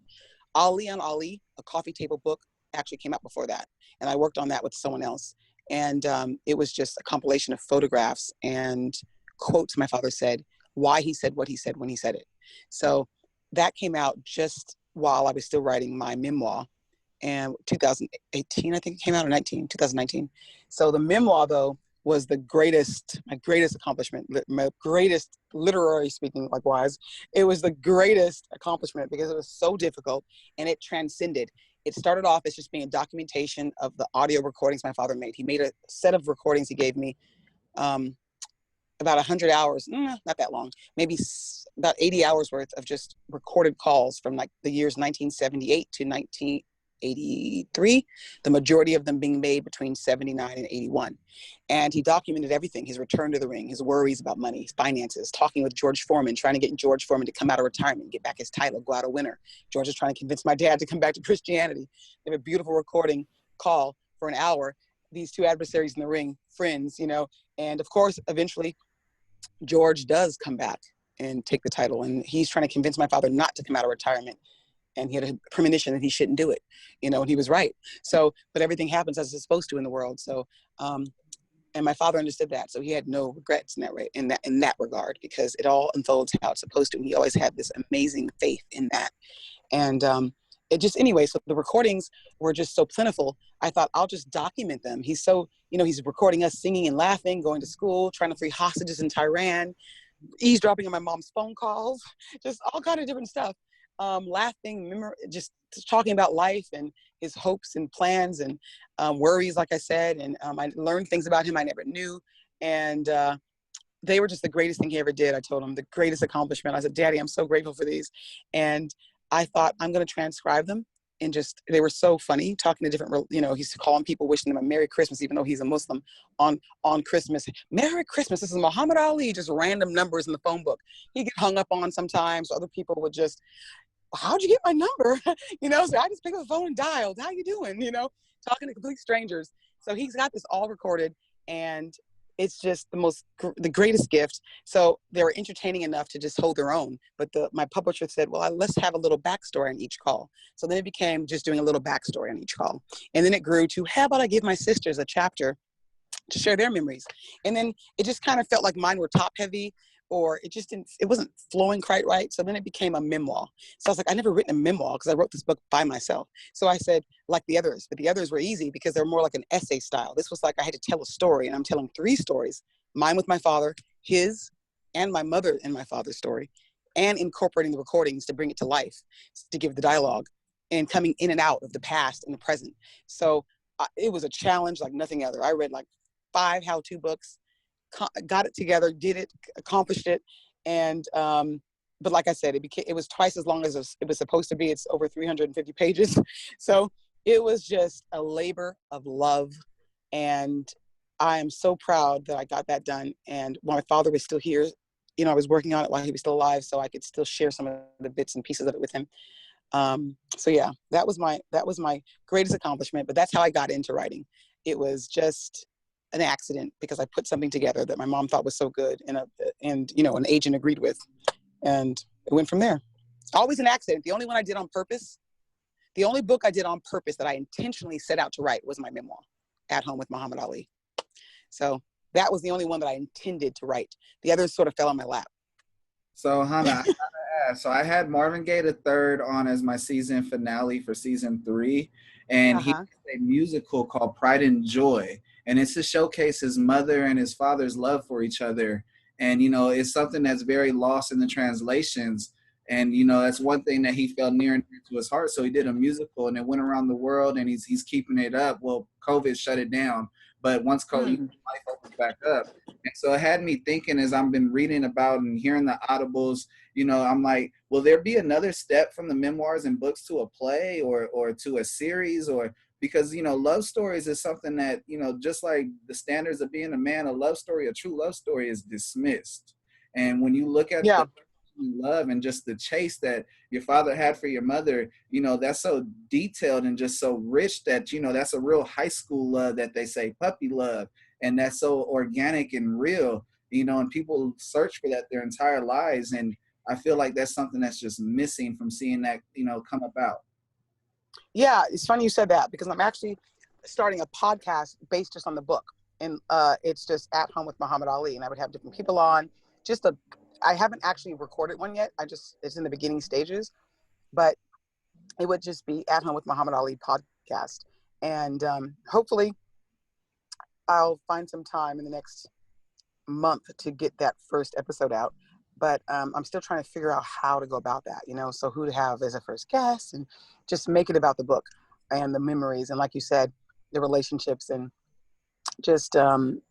Ali on Ali, a coffee table book, actually came out before that. And I worked on that with someone else. And it was just a compilation of photographs and quotes my father said, why he said what he said when he said it. So that came out just while I was still writing my memoir. And 2018, I think it came out, or 2019. So the memoir, though, was my greatest accomplishment, my greatest, literary speaking, likewise. It was the greatest accomplishment because it was so difficult and it transcended. It started off as just being a documentation of the audio recordings my father made. He made a set of recordings he gave me, about 100 hours, not that long, maybe about 80 hours worth of just recorded calls from like the years 1978 to 1983, the majority of them being made between 79 and 81. And he documented everything: his return to the ring, his worries about money, his finances, talking with George Foreman, trying to get George Foreman to come out of retirement, get back his title, go out a winner. George is trying to convince my dad to come back to Christianity. They have a beautiful recording call for an hour. These two adversaries in the ring, friends, and of course, eventually, George does come back and take the title, and he's trying to convince my father not to come out of retirement, and he had a premonition that he shouldn't do it, and he was right. So, but everything happens as it's supposed to in the world. So, and my father understood that, so he had no regrets in that regard, because it all unfolds how it's supposed to. And he always had this amazing faith in that, and it just, anyway, so the recordings were just so plentiful. I thought, I'll just document them. He's so, he's recording us singing and laughing, going to school, trying to free hostages in Tehran, eavesdropping on my mom's phone calls, just all kind of different stuff. Laughing, just talking about life and his hopes and plans and worries, like I said. And I learned things about him I never knew. And they were just the greatest thing he ever did. I told him, the greatest accomplishment. I said, Daddy, I'm so grateful for these. And I thought, I'm going to transcribe them. And just, they were so funny, talking to different, he's calling people, wishing them a Merry Christmas, even though he's a Muslim, on Christmas. Merry Christmas, this is Muhammad Ali, just random numbers in the phone book. He'd get hung up on sometimes. Other people would just, how'd you get my number? So I just picked up the phone and dialed, how you doing? Talking to complete strangers. So he's got this all recorded, and it's just the greatest gift. So they were entertaining enough to just hold their own. But my publisher said, well, let's have a little backstory on each call. So then it became just doing a little backstory on each call. And then it grew to, how about I give my sisters a chapter to share their memories? And then it just kind of felt like mine were top heavy, or it wasn't flowing quite right. So then it became a memoir. So I was like, I never written a memoir because I wrote this book by myself. So I said, like the others, but the others were easy because they're more like an essay style. This was like, I had to tell a story, and I'm telling 3 stories: mine with my father, his, and my mother and my father's story, and incorporating the recordings to bring it to life, to give the dialogue, and coming in and out of the past and the present. So it was a challenge like nothing other. I read like 5 how-to books, got it together, did it, accomplished it. And but like I said, it was twice as long as it was supposed to be. It's over 350 pages. So it was just a labor of love, and I am so proud that I got that done. And while my father was still here, I was working on it while he was still alive, so I could still share some of the bits and pieces of it with him. So yeah, that was my greatest accomplishment. But that's how I got into writing. It was just an accident, because I put something together that my mom thought was so good, and an agent agreed with, and it went from there. Always an accident. The only one I did on purpose, the only book I did on purpose that I intentionally set out to write was my memoir, At Home with Muhammad Ali. So that was the only one that I intended to write. The others sort of fell on my lap. So Hana, I gotta ask. So I had Marvin Gaye III on as my season finale for season 3, and he has a musical called Pride and Joy, and it's to showcase his mother and his father's love for each other. And it's something that's very lost in the translations. And that's one thing that he felt near and dear to his heart. So he did a musical, and it went around the world, and he's keeping it up. Well, COVID shut it down, but once COVID life opens back up. And so it had me thinking, as I've been reading about and hearing the audibles, I'm like, will there be another step from the memoirs and books to a play or to a series? Or because, love stories is something that, just like the standards of being a man, a true love story is dismissed. And when you look at the love and just the chase that your father had for your mother, that's so detailed and just so rich that, that's a real high school love that they say, puppy love. And that's so organic and real, and people search for that their entire lives. And I feel like that's something that's just missing from seeing that, come about. Yeah, it's funny you said that, because I'm actually starting a podcast based just on the book. And it's just At Home with Muhammad Ali. And I would have different people on. I haven't actually recorded one yet. It's in the beginning stages. But it would just be At Home with Muhammad Ali podcast. And hopefully I'll find some time in the next month to get that first episode out. But I'm still trying to figure out how to go about that, so who to have as a first guest and just make it about the book and the memories. And like you said, the relationships and just,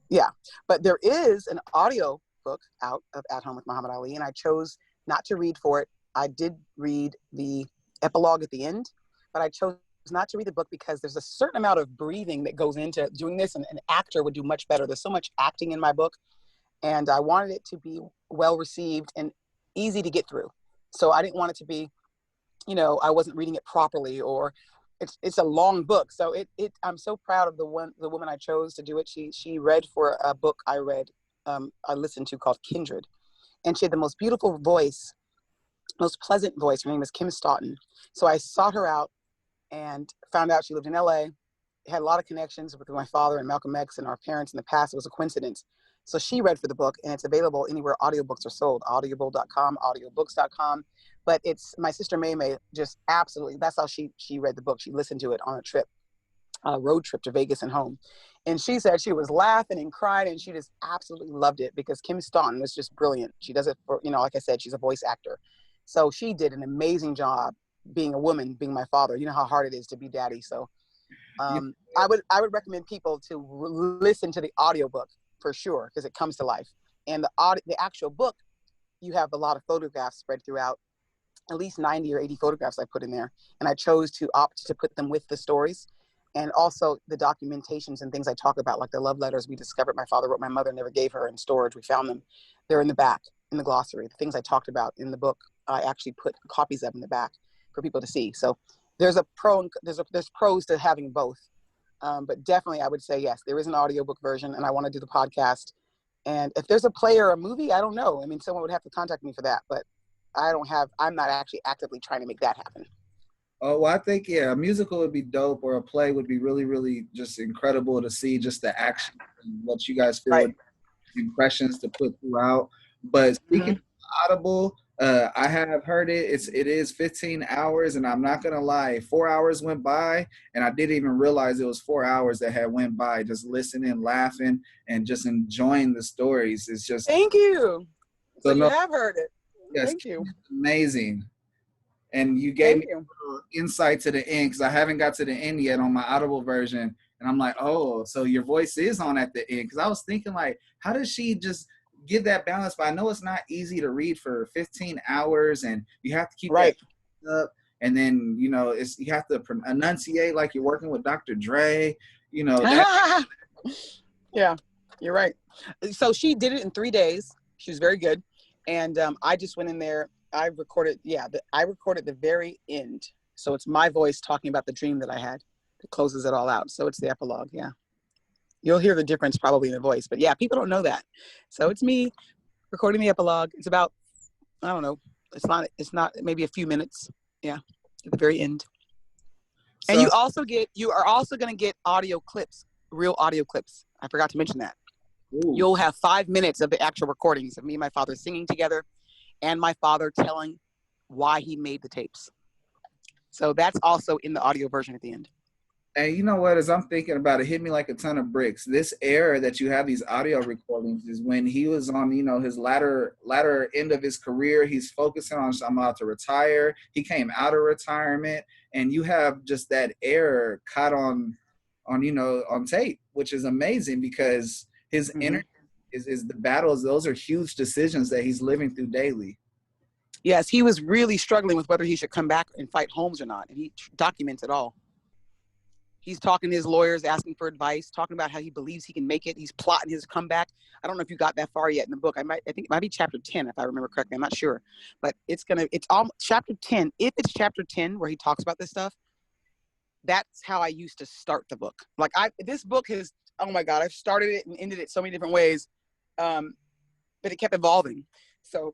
yeah. But there is an audio book out of At Home with Muhammad Ali, and I chose not to read for it. I did read the epilogue at the end, but I chose not to read the book because there's a certain amount of breathing that goes into doing this, and an actor would do much better. There's so much acting in my book, and I wanted it to be well received and easy to get through. So I didn't want it to be, I wasn't reading it properly, or it's a long book. So I'm so proud of the woman I chose to do it. She read for a book I listened to called Kindred, and she had the most beautiful voice, most pleasant voice. Her name is Kim Stoughton. So I sought her out and found out she lived in LA, had a lot of connections with my father and Malcolm X and our parents in the past. It was a coincidence. So she read for the book, and it's available anywhere audiobooks are sold, audible.com, audiobooks.com. But it's my sister May just absolutely, that's how she read the book. She listened to it on a road trip to Vegas and home. And she said she was laughing and crying, and she just absolutely loved it because Kim Stoughton was just brilliant. She does it for, like I said, she's a voice actor. So she did an amazing job being a woman, being my father. You know how hard it is to be daddy. So I would recommend people to listen to the audiobook for sure, because it comes to life. And the actual book, you have a lot of photographs spread throughout, at least 90 or 80 photographs I put in there. And I chose to opt to put them with the stories. And also the documentations and things I talk about, like the love letters we discovered my father wrote my mother, never gave her, in storage. We found them. They're in the back, in the glossary. The things I talked about in the book, I actually put copies of in the back for people to see. So there's there's pros to having both. But definitely I would say, yes, there is an audiobook version, and I want to do the podcast. And if there's a play or a movie, I don't know. I mean, someone would have to contact me for that, but I'm not actually actively trying to make that happen. Oh, well, I think, a musical would be dope, or a play would be really, really just incredible to see, just the action and what you guys feel, Right. impressions to put throughout. But speaking of Audible, I have heard it. It is 15 hours, and I'm not gonna lie, 4 hours went by, and I didn't even realize it was 4 hours that had went by, just listening, laughing, and just enjoying the stories. It's just Thank you. So you no, have heard it. yes, Thank you. amazing. And you gave Thank me you. a little insight to the end, because I haven't got to the end yet on my Audible version. And I'm like, oh, so your voice is on at the end. Because I was thinking, like, how does she just get that balance? But I know it's not easy to read for 15 hours, and you have to keep Right. that up. And then, you have to enunciate like you're working with Dr. Dre. That. Yeah, you're right. So she did it in 3 days. She was very good. And I just went in there. I recorded the very end. So it's my voice talking about the dream that I had that closes it all out. So it's the epilogue. Yeah. You'll hear the difference probably in the voice, but yeah, people don't know that. So it's me recording the epilogue. It's about, I don't know. It's not maybe a few minutes. Yeah. At the very end. So, and you are also going to get audio clips, real audio clips. I forgot to mention that. ooh. You'll have 5 minutes of the actual recordings of me and my father singing together, and my father telling why he made the tapes. So that's also in the audio version at the end. And you know what, as I'm thinking about it, hit me like a ton of bricks. This era that you have these audio recordings is when he was on, his latter end of his career. He's focusing on, I'm about to retire. He came out of retirement, and you have just that era caught on tape, which is amazing, because his energy is the battles. Those are huge decisions that he's living through daily. Yes, he was really struggling with whether he should come back and fight Holmes or not. And he documents it all. He's talking to his lawyers, asking for advice, talking about how he believes he can make it. He's plotting his comeback. I don't know if you got that far yet in the book. I think it might be chapter 10, if I remember correctly. I'm not sure, but it's all chapter 10. If it's chapter 10 where he talks about this stuff, that's how I used to start the book. Like this book has, oh my God, I've started it and ended it so many different ways. But it kept evolving. So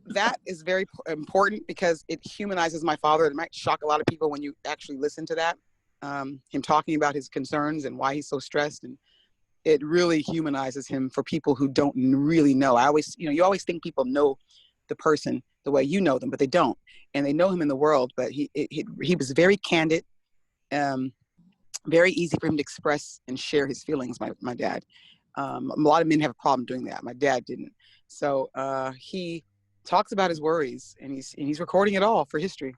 that is very important, because it humanizes my father. It might shock a lot of people when you actually listen to that. Him talking about his concerns and why he's so stressed, and it really humanizes him for people who don't really know. You always think people know the person the way you know them, but they don't, and they know him in the world. But he was very candid, Very easy for him to express and share his feelings, my dad. A lot of men have a problem doing that. My dad didn't. So he talks about his worries, and he's recording it all for history.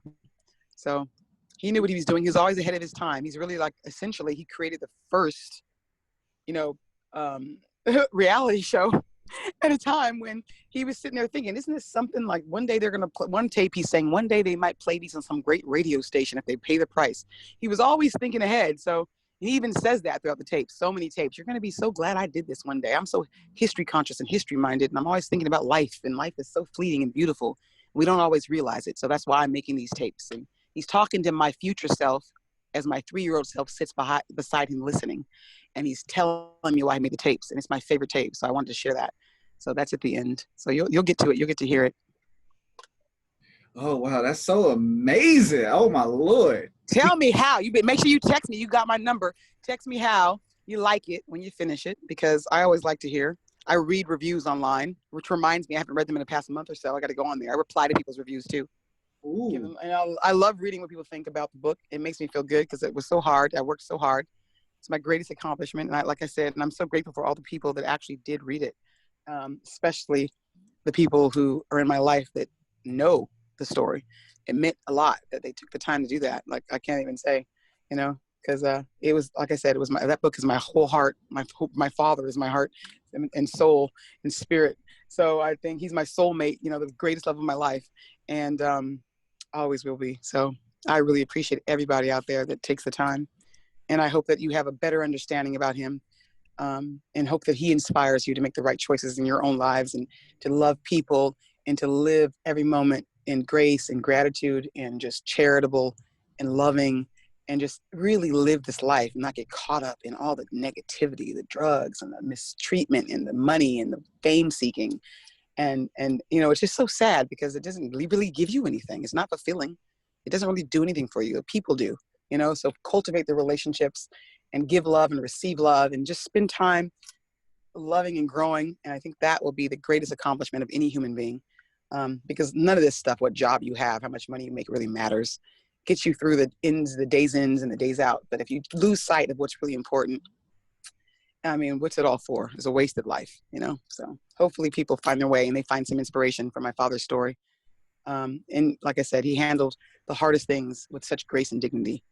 So he knew what he was doing. He was always ahead of his time. He's really like, essentially, he created the first, reality show at a time when he was sitting there thinking, isn't this something like one day they're going to play one tape? He's saying one day they might play these on some great radio station if they pay the price. He was always thinking ahead. So he even says that throughout the tape, so many tapes. You're going to be so glad I did this one day. I'm so history conscious and history minded. And I'm always thinking about life, and life is so fleeting and beautiful. We don't always realize it. So that's why I'm making these tapes. And he's talking to my future self as my 3-year-old self sits beside him listening. And he's telling me why I made the tapes. And it's my favorite tape. So I wanted to share that. So that's at the end. So you'll get to it. You'll get to hear it. Oh, wow. That's so amazing. Oh, my Lord. Tell me how. Make sure you text me. You got my number. Text me how you like it when you finish it, because I always like to hear. I read reviews online, which reminds me I haven't read them in the past month or so. I got to go on there. I reply to people's reviews too. Ooh. I love reading what people think about the book. It makes me feel good because it was so hard. I worked so hard. It's my greatest accomplishment. And like I said, and I'm so grateful for all the people that actually did read it, especially the people who are in my life that know the story. It meant a lot that they took the time to do that. Like, I can't even say, because it was, like I said, that book is my whole heart. My father is my heart and soul and spirit. So I think he's my soulmate, the greatest love of my life. And always will be. So I really appreciate everybody out there that takes the time. And I hope that you have a better understanding about him, and hope that he inspires you to make the right choices in your own lives, and to love people, and to live every moment in grace and gratitude, and just charitable and loving, and just really live this life and not get caught up in all the negativity, the drugs and the mistreatment and the money and the fame seeking. And it's just so sad because it doesn't really give you anything. It's not fulfilling. It doesn't really do anything for you. People do, so cultivate the relationships and give love and receive love, and just spend time loving and growing. And I think that will be the greatest accomplishment of any human being. Because none of this stuff, what job you have, how much money you make, really matters. Gets you through the days ins and the days out. But if you lose sight of what's really important, what's it all for? It's a wasted life, So hopefully people find their way and they find some inspiration from my father's story. And like I said, he handled the hardest things with such grace and dignity.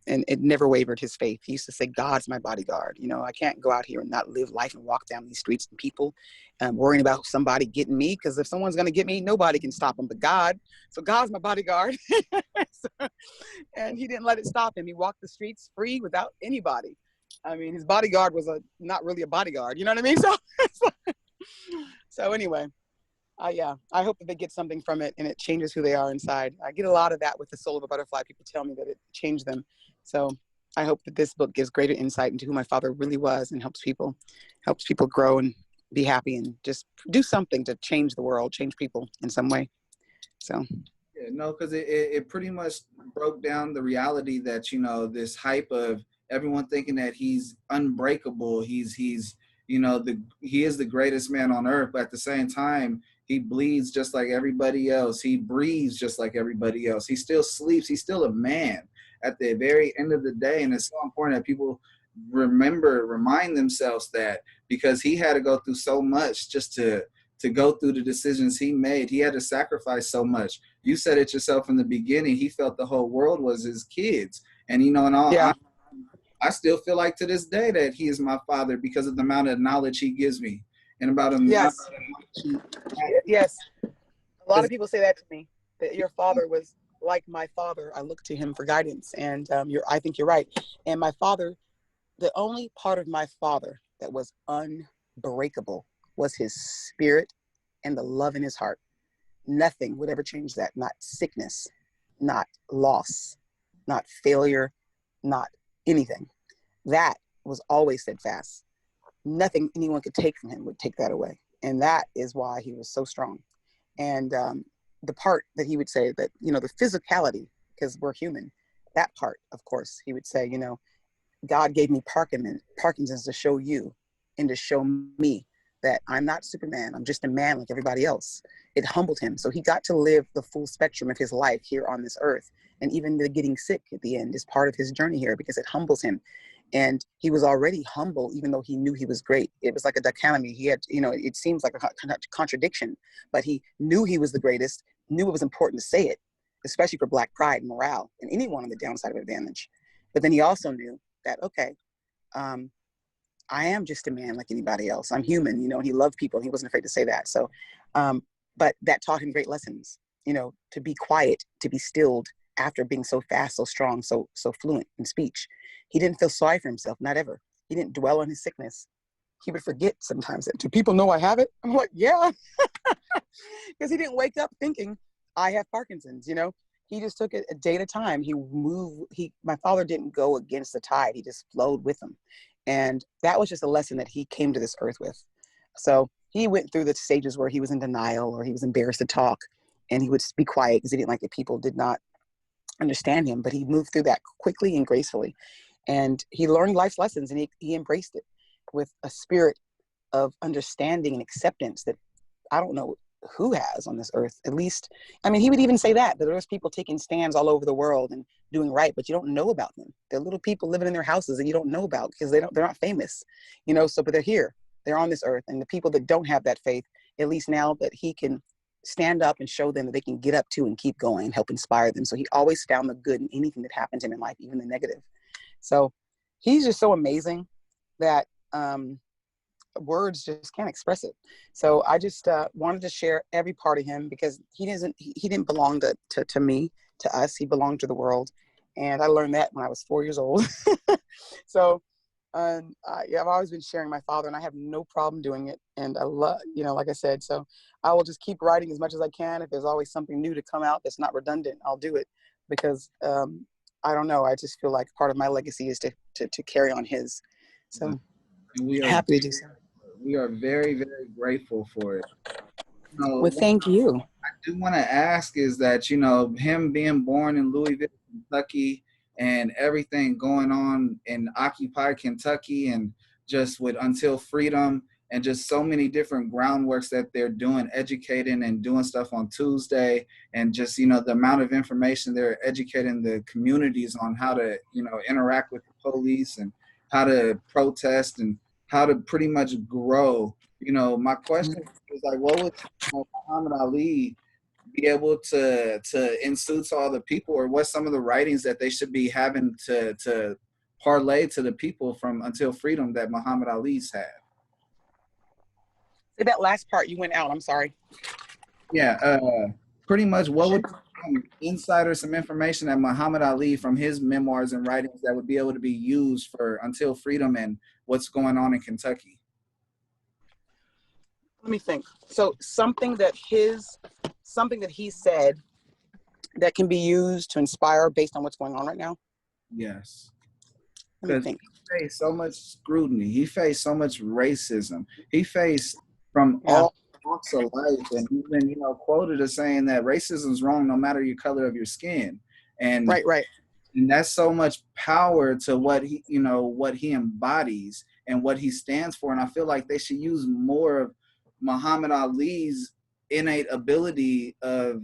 And it never wavered his faith. He used to say, God's my bodyguard. I can't go out here and not live life and walk down these streets and people worrying about somebody getting me. Because if someone's going to get me, nobody can stop him but God. So God's my bodyguard. And he didn't let it stop him. He walked the streets free without anybody. His bodyguard was not really a bodyguard. You know what I mean? So anyway, I hope that they get something from it and it changes who they are inside. I get a lot of that with The Soul of a Butterfly. People tell me that it changed them. So I hope that this book gives greater insight into who my father really was, and helps people grow and be happy, and just do something to change the world, change people in some way. So. Yeah, no, because it pretty much broke down the reality that, this hype of everyone thinking that he's unbreakable. He is the greatest man on earth, but at the same time, he bleeds just like everybody else. He breathes just like everybody else. He still sleeps. He's still a man at the very end of the day. And it's so important that people remind themselves that, because he had to go through so much just to go through the decisions he made. He had to sacrifice so much. You said it yourself in the beginning. He felt the whole world was his kids. And, in all, yeah. I still feel like to this day that he is my father, because of the amount of knowledge he gives me. And about him. Yes. Yes. A lot of people say that to me, that your father was like my father. I look to him for guidance. And I think you're right. And my father, the only part of my father that was unbreakable was his spirit and the love in his heart. Nothing would ever change that. Not sickness, not loss, not failure, not anything. That was always steadfast. Nothing anyone could take from him would take that away. And that is why he was so strong. And the part that he would say that, the physicality, because we're human, that part, of course, he would say, God gave me Parkinson's to show you and to show me that I'm not Superman. I'm just a man like everybody else. It humbled him. So he got to live the full spectrum of his life here on this earth. And even the getting sick at the end is part of his journey here because it humbles him. And he was already humble, even though he knew he was great. It was like a dichotomy. He had, it seems like a contradiction, but he knew he was the greatest, knew it was important to say it, especially for Black pride and morale and anyone on the downside of advantage. But then he also knew that, okay, I am just a man like anybody else. I'm human, and he loved people. And he wasn't afraid to say that. So, but that taught him great lessons, to be quiet, to be stilled after being so fast, so strong, so fluent in speech. He didn't feel sorry for himself, not ever. He didn't dwell on his sickness. He would forget sometimes that, do people know I have it? I'm like, yeah. Because he didn't wake up thinking, I have Parkinson's, He just took it a day at a time. My father didn't go against the tide. He just flowed with them. And that was just a lesson that he came to this earth with. So he went through the stages where he was in denial or he was embarrassed to talk, and he would be quiet because he didn't like that people did not understand him. But he moved through that quickly and gracefully. And he learned life's lessons, and he embraced it with a spirit of understanding and acceptance that I don't know who has on this earth. At least, he would even say that there's people taking stands all over the world and doing right, but you don't know about them. They're little people living in their houses that you don't know about because they're not famous, but they're here, they're on this earth. And the people that don't have that faith, at least now that he can stand up and show them that they can get up to and keep going and help inspire them. So he always found the good in anything that happened to him in life, even the negative. So he's just so amazing that words just can't express it. So I just wanted to share every part of him because he didn't belong to me, to us. He belonged to the world. And I learned that when I was 4 years old. So I've always been sharing my father, and I have no problem doing it. And I love, like I said, so I will just keep writing as much as I can. If there's always something new to come out that's not redundant, I'll do it because I don't know. I just feel like part of my legacy is to carry on his. So we are happy to do so. We are very, very grateful for it. Well, thank you. I do want to ask is that, him being born in Louisville, Kentucky, and everything going on in Occupy Kentucky and just with Until Freedom and just so many different groundworks that they're doing, educating and doing stuff on Tuesday, and just, the amount of information they're educating the communities on how to, interact with the police and how to protest and how to pretty much grow. My question is like, what would Muhammad Ali be able to ensue to all the people, or what's some of the writings that they should be having to parlay to the people from Until Freedom that Muhammad Ali's had? Say that last part, you went out. I'm sorry. Yeah, pretty much what would insider some information that Muhammad Ali from his memoirs and writings that would be able to be used for Until Freedom and what's going on in Kentucky? Let me think. So something that he said that can be used to inspire based on what's going on right now. Yes. Let me think. He faced so much scrutiny. He faced so much racism. He faced from all walks of life, and even quoted as saying that racism is wrong no matter your color of your skin. And right. And that's so much power to what he embodies and what he stands for. And I feel like they should use more of Muhammad Ali's innate ability of,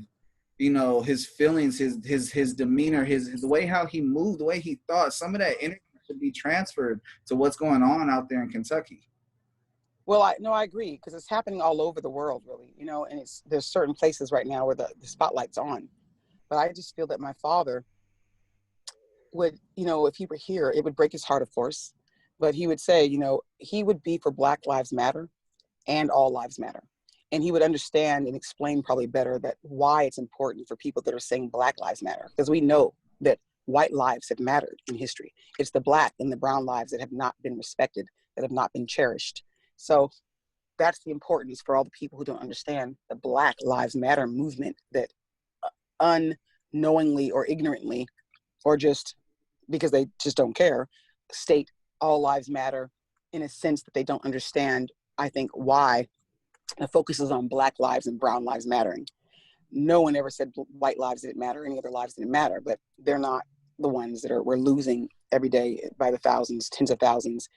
his feelings, his demeanor, the way how he moved, the way he thought. Some of that energy should be transferred to what's going on out there in Kentucky. Well, I agree, because it's happening all over the world, really, and there's certain places right now where the spotlight's on. But I just feel that my father would, if he were here, it would break his heart, of course, but he would say, he would be for Black Lives Matter and all lives matter. And he would understand and explain probably better that why it's important for people that are saying Black Lives Matter, because we know that white lives have mattered in history. It's the Black and the brown lives that have not been respected, that have not been cherished. So that's the importance for all the people who don't understand the Black Lives Matter movement that unknowingly or ignorantly, or just because they just don't care, state all lives matter in a sense that they don't understand, I think, why it focuses on Black lives and brown lives mattering. No one ever said white lives didn't matter, any other lives didn't matter, but they're not the ones that we're losing every day by the thousands, tens of thousands,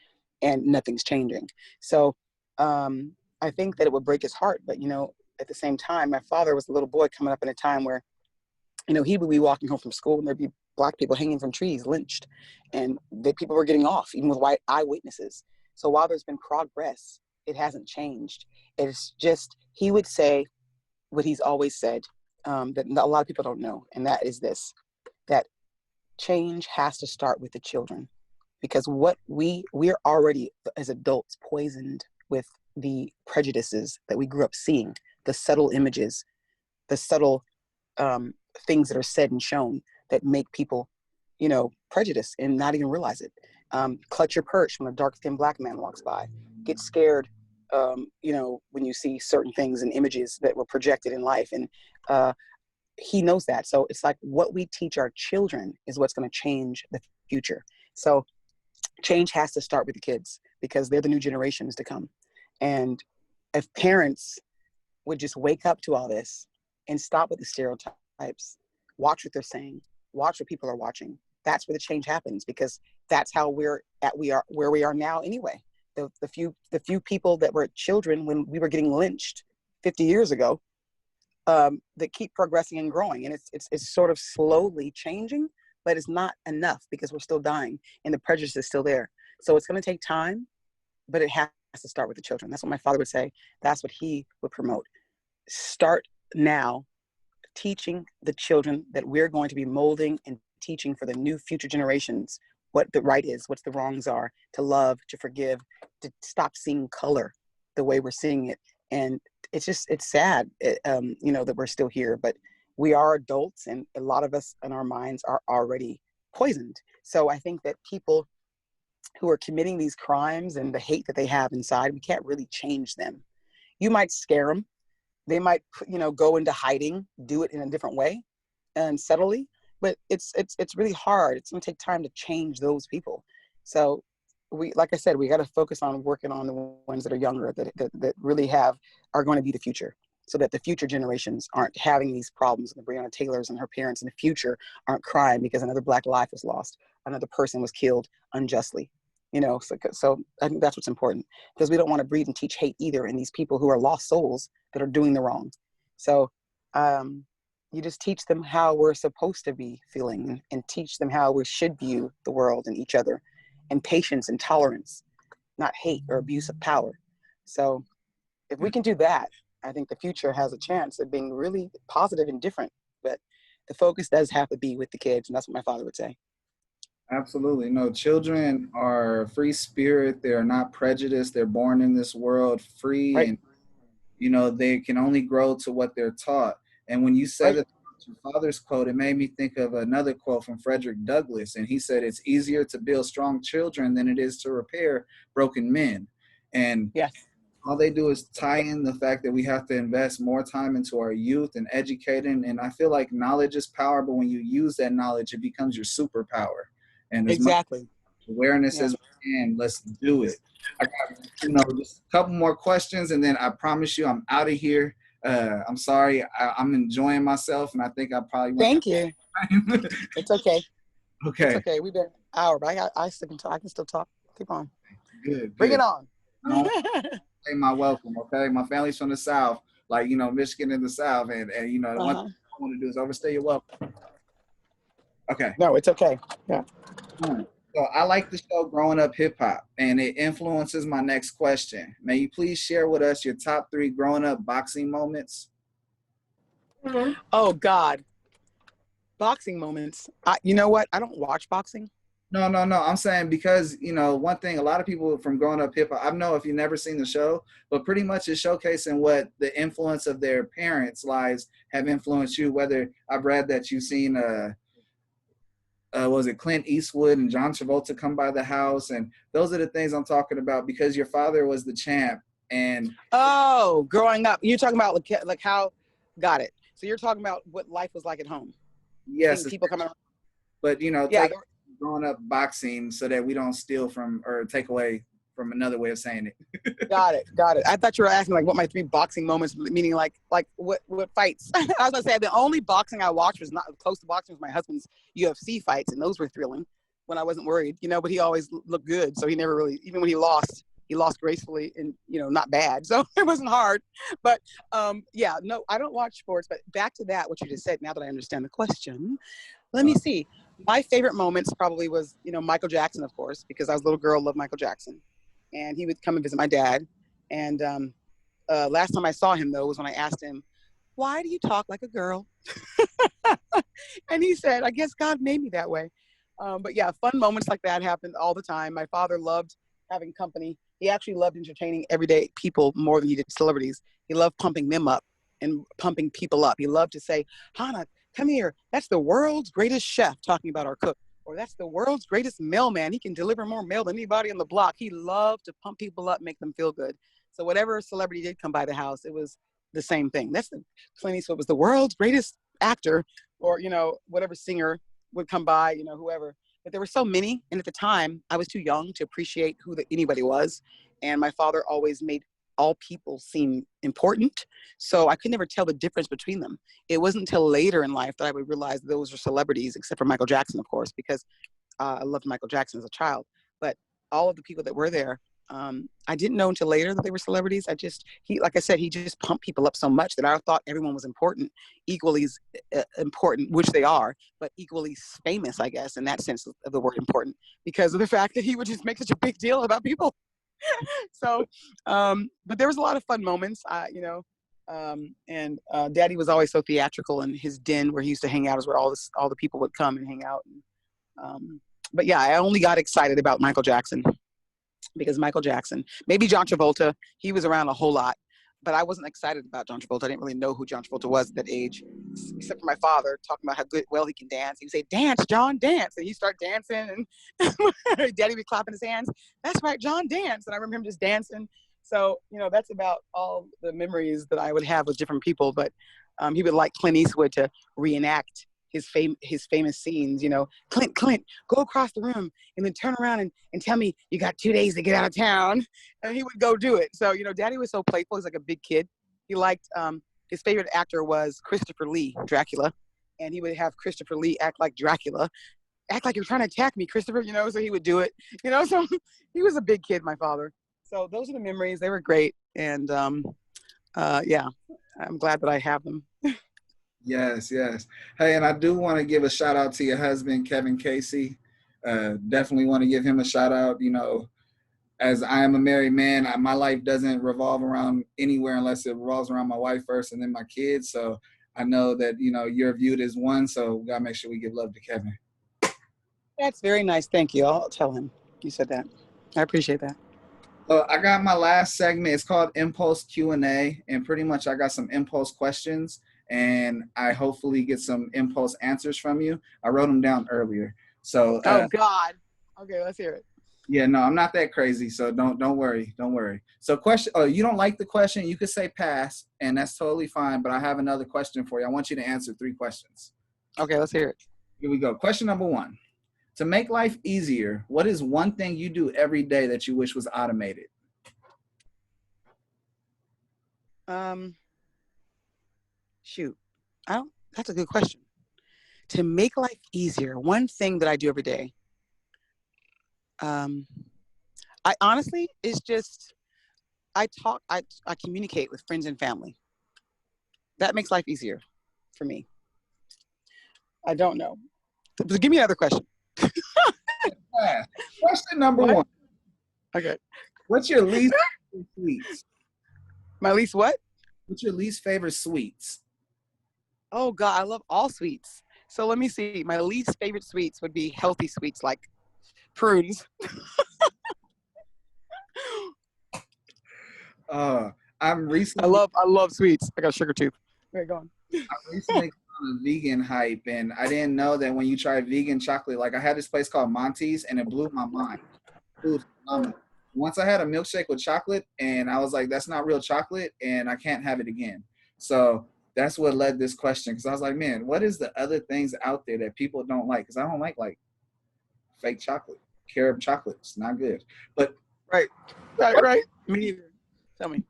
and nothing's changing. So I I think that it would break his heart. But, you know, at the same time, my father was a little boy coming up in a time where, you know, he would be walking home from school and there'd be Black people hanging from trees, lynched, and people were getting off, even with white eyewitnesses. So while there's been progress, it hasn't changed. It's just, he would say what he's always said, that a lot of people don't know, and that is this, that change has to start with the children, because what we're already as adults poisoned with the prejudices that we grew up seeing, the subtle images, the subtle things that are said and shown that make people, you know, prejudice and not even realize it. Clutch your purse when a dark-skinned Black man walks by. Get scared, you know, when you see certain things and images that were projected in life. And he knows that. So it's like what we teach our children is what's going to change the future. So change has to start with the kids, because they're the new generations to come. And if parents would just wake up to all this and stop with the stereotypes, watch what they're saying, watch what people are watching, that's where the change happens, because that's how we are where we are now anyway. The few people that were children when we were getting lynched 50 years ago, that keep progressing and growing, and it's sort of slowly changing, but it's not enough because we're still dying and the prejudice is still there. So it's going to take time, but it has to start with the children. That's what my father would say. That's what he would promote. Start now, teaching the children that we're going to be molding and teaching for the new future generations what the right is, what the wrongs are, to love, to forgive, to stop seeing color the way we're seeing it. And it's sad, you know, that we're still here, but we are adults, and a lot of us in our minds are already poisoned. So I think that people who are committing these crimes and the hate that they have inside, we can't really change them. You might scare them. They might, you know, go into hiding, do it in a different way and subtly, but it's really hard. It's going to take time to change those people. So like I said, we got to focus on working on the ones that are younger, that really are going to be the future, so that the future generations aren't having these problems. And the Breonna Taylors and her parents in the future aren't crying because another Black life was lost, another person was killed unjustly. You know, so I think that's what's important, because we don't want to breed and teach hate either in these people who are lost souls that are doing the wrong. So you just teach them how we're supposed to be feeling, and teach them how we should view the world and each other, and patience and tolerance, not hate or abuse of power. So if we can do that, I think the future has a chance of being really positive and different. But the focus does have to be with the kids, and that's what my father would say. Absolutely. No, children are free spirit. They're not prejudiced. They're born in this world free, Right. and, you know, they can only grow to what they're taught. And when you said that your father's quote, it made me think of another quote from Frederick Douglass. And he said, it's easier to build strong children than it is to repair broken men. And Yes. all they do is tie in the fact that we have to invest more time into our youth and educating. And I feel like knowledge is power, but when you use that knowledge, it becomes your superpower. And as much Exactly. awareness as we can, let's do it. I got, you know, just a couple more questions, and then I promise you I'm out of here. I'm sorry. I'm enjoying myself, and I think I probably went. Thank you. It's okay. Okay. It's okay. We've been an hour, but I can still talk. Keep on. Good. Bring it on. Say my welcome, okay? My family's from the South, like, you know, Michigan in the South, and you know, one thing I want to do is overstay your welcome. Okay. No, it's okay. Yeah. So I like the show Growing Up Hip Hop, and it influences my next question. May you please share with us your top 3 growing up boxing moments? Oh God, boxing moments. You know what? I don't watch boxing. No. I'm saying because, you know, one thing, a lot of people from Growing Up Hip Hop, I don't know if you've never seen the show, but pretty much it's showcasing what the influence of their parents' lives have influenced you. Whether I've read that you've seen was it Clint Eastwood and John Travolta come by the house, and those are the things I'm talking about, because your father was the champ. And growing up, you're talking about like how, got it. So you're talking about what life was like at home. Yes, people coming. But you know, Yeah, growing up boxing so that we don't steal from or take away from another way of saying it. Got it. I thought you were asking like what my 3 boxing moments, meaning like what fights. I was gonna say the only boxing I watched was not close to boxing was my husband's UFC fights, and those were thrilling when I wasn't worried, you know. But he always looked good, so he never really, even when he lost, he lost gracefully and, not bad. So it wasn't hard. But yeah, no, I don't watch sports. But back to that, what you just said, now that I understand the question, let me see. My favorite moments probably was, Michael Jackson, of course, because I was a little girl, loved Michael Jackson. And he would come and visit my dad. And last time I saw him, though, was when I asked him, why do you talk like a girl? And he said, I guess God made me that way. But yeah, fun moments like that happened all the time. My father loved having company. He actually loved entertaining everyday people more than he did celebrities. He loved pumping them up and pumping people up. He loved to say, Hana, come here. That's the world's greatest chef, talking about our cook. Or that's the world's greatest mailman. He can deliver more mail than anybody on the block. He loved to pump people up, make them feel good. So whatever celebrity did come by the house, it was the same thing. Clint Eastwood was the world's greatest actor, or, whatever singer would come by, whoever. But there were so many. And at the time, I was too young to appreciate who anybody was. And my father always made all people seem important. So I could never tell the difference between them. It wasn't until later in life that I would realize those were celebrities, except for Michael Jackson, of course, because I loved Michael Jackson as a child. But all of the people that were there, I didn't know until later that they were celebrities. Like I said, he just pumped people up so much that I thought everyone was important, equally important, which they are, but equally famous, I guess, in that sense of the word important, because of the fact that he would just make such a big deal about people. So, but there was a lot of fun moments, and Daddy was always so theatrical, and his den where he used to hang out is where all the people would come and hang out. But yeah, I only got excited about Michael Jackson because Michael Jackson, maybe John Travolta, he was around a whole lot, but I wasn't excited about John Travolta. I didn't really know who John Travolta was at that age, except for my father talking about how well he can dance. He would say, dance, John, dance. And he'd start dancing, and Daddy would be clapping his hands. That's right, John, dance. And I remember him just dancing. So, that's about all the memories that I would have with different people. But he would like Clint Eastwood to reenact his famous scenes, Clint, go across the room and then turn around and tell me you got 2 days to get out of town. And he would go do it. So, Daddy was so playful. He's like a big kid. He liked, his favorite actor was Christopher Lee, Dracula. And he would have Christopher Lee act like Dracula. Act like you're trying to attack me, Christopher, so he would do it. So he was a big kid, my father. So those are the memories. They were great. And yeah, I'm glad that I have them. Yes. Hey, and I do want to give a shout out to your husband, Kevin Casey. Definitely want to give him a shout out. As I am a married man, my life doesn't revolve around anywhere unless it revolves around my wife first and then my kids. So I know that, you're viewed as one. So we got to make sure we give love to Kevin. That's very nice. Thank you. I'll tell him you said that. I appreciate that. I got my last segment. It's called Impulse Q&A. And pretty much I got some impulse questions. And I hopefully get some impulse answers from you. I wrote them down earlier. So oh God. Okay, let's hear it. Yeah, no, I'm not that crazy. So don't worry. So question, you don't like the question, you could say pass, and that's totally fine. But I have another question for you. I want you to answer 3 questions. Okay, let's hear it. Here we go. Question number 1. To make life easier, what is one thing you do every day that you wish was automated? Shoot, that's a good question. To make life easier, one thing that I do every day, I honestly, it's just, I communicate with friends and family. That makes life easier for me. I don't know. Give me another question. Question number 1. Okay. What's your least favorite sweets? My least what? What's your least favorite sweets? Oh God, I love all sweets. So let me see. My least favorite sweets would be healthy sweets like prunes. I'm recently. I love sweets. I got a sugar tooth. Okay, go on. I recently got on a vegan hype, and I didn't know that when you try vegan chocolate, like I had this place called Monty's, and it blew my mind. It was phenomenal. Once I had a milkshake with chocolate, and I was like, that's not real chocolate, and I can't have it again. So that's what led this question, because I was like, man, what is the other things out there that people don't like? Because I don't like fake chocolate, carob chocolate. It's not good. But right. Me neither. Tell me.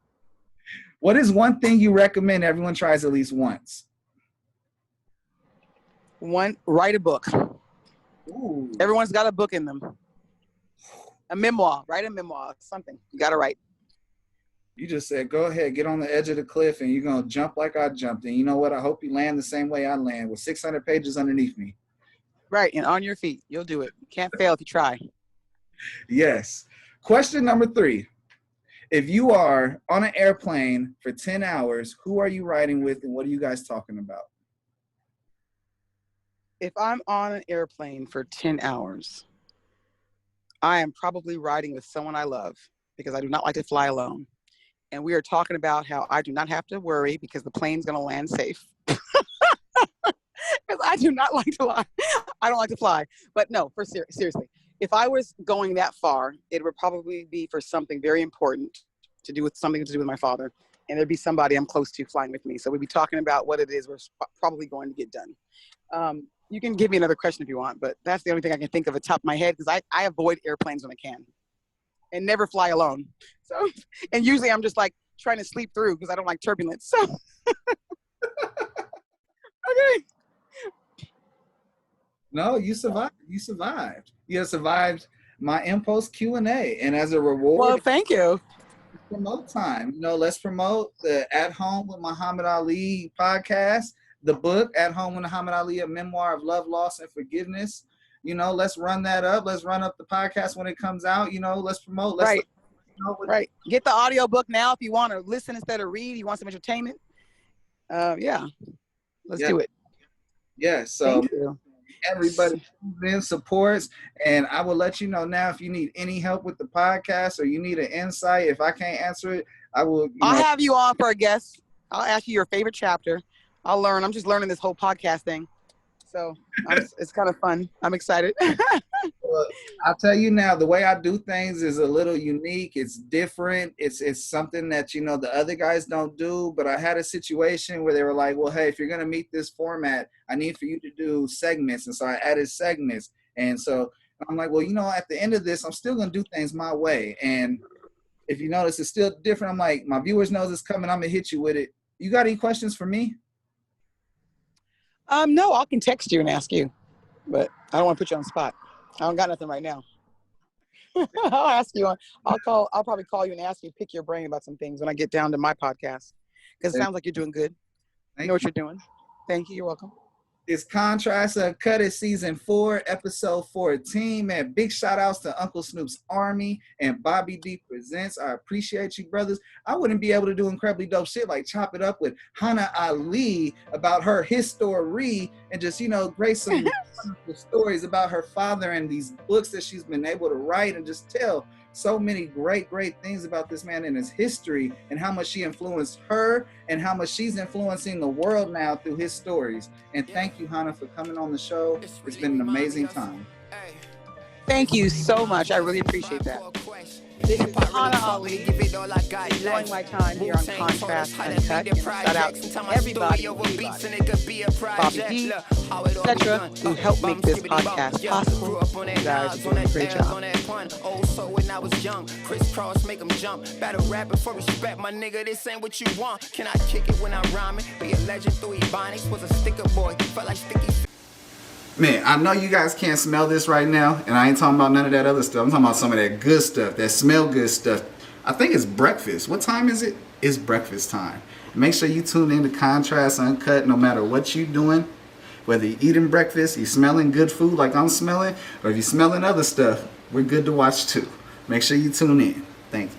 What is one thing you recommend everyone tries at least once? One, write a book. Ooh. Everyone's got a book in them. A memoir. Write a memoir. Something. You got to write. You just said, go ahead, get on the edge of the cliff, and you're going to jump like I jumped. And you know what? I hope you land the same way I land, with 600 pages underneath me. Right, and on your feet. You'll do it. You can't fail if you try. Yes. Question number 3. If you are on an airplane for 10 hours, who are you riding with, and what are you guys talking about? If I'm on an airplane for 10 hours, I am probably riding with someone I love, because I do not like to fly alone. And we are talking about how I do not have to worry because the plane's going to land safe. Because I do not like to fly. I don't like to fly. But no, seriously, if I was going that far, it would probably be for something very important to do with my father. And there'd be somebody I'm close to flying with me. So we'd be talking about what it is we're probably going to get done. You can give me another question if you want, but that's the only thing I can think of at the top of my head, because I avoid airplanes when I can and never fly alone. So, and usually I'm just like trying to sleep through because I don't like turbulence. So, okay. No, you survived. You survived. You have survived my Impulse Q&A. And as a reward, Well, thank you. Promote time. Let's promote the At Home with Muhammad Ali podcast, the book At Home with Muhammad Ali, a memoir of love, loss, and forgiveness. Let's run that up. Let's run up the podcast when it comes out. Let's promote. Right. Right. Get the audio book now if you want to listen instead of read. You want some entertainment? Yeah. Let's do it. Yeah. So everybody then supports, and I will let you know now if you need any help with the podcast or you need an insight. If I can't answer it, I will. I'll have you on for a guest. I'll ask you your favorite chapter. I'll learn. I'm just learning this whole podcast thing. So it's kind of fun. I'm excited. Well, I'll tell you now, the way I do things is a little unique. It's different. It's something that, the other guys don't do. But I had a situation where they were like, well, hey, if you're going to meet this format, I need for you to do segments. And so I added segments. And so I'm like, well, at the end of this, I'm still going to do things my way. And if you notice, it's still different. I'm like, my viewers knows it's coming. I'm going to hit you with it. You got any questions for me? No, I can text you and ask you, but I don't want to put you on the spot. I don't got nothing right now. I'll ask you. I'll probably call you and ask you, pick your brain about some things when I get down to my podcast, because it sounds like you're doing good. You know what you're doing. Thank you. You're welcome. It's Contrast Uncut. It's season 4, episode 14. Man, big shout outs to Uncle Snoop's Army and Bobby D Presents. I appreciate you, brothers. I wouldn't be able to do incredibly dope shit like chop it up with Hana Ali about her history and just, grace some wonderful stories about her father and these books that she's been able to write and just tell so many great things about this man and his history and how much she influenced her and how much she's influencing the world now through his stories. And thank you, Hana, for coming on the show. It's been an amazing time. Thank you so much. I really appreciate that. This is Hana Ali, enjoying my time here on Contrast Uncut. And shout out to everybody, Bobby D, etc., who helped make this podcast possible. You guys are doing a great job. Also, when I was young, crisscross make them jump. Battle rapping for respect, my nigga. This ain't what you want. Can I kick it when I'm rhyming? Be a legend through Ebonics. Was a sticker boy, felt like sticky. Man, I know you guys can't smell this right now, and I ain't talking about none of that other stuff. I'm talking about some of that good stuff, that smell good stuff. I think it's breakfast. What time is it? It's breakfast time. Make sure you tune in to Contrast Uncut no matter what you're doing. Whether you're eating breakfast, you're smelling good food like I'm smelling, or if you're smelling other stuff, we're good to watch too. Make sure you tune in. Thank you.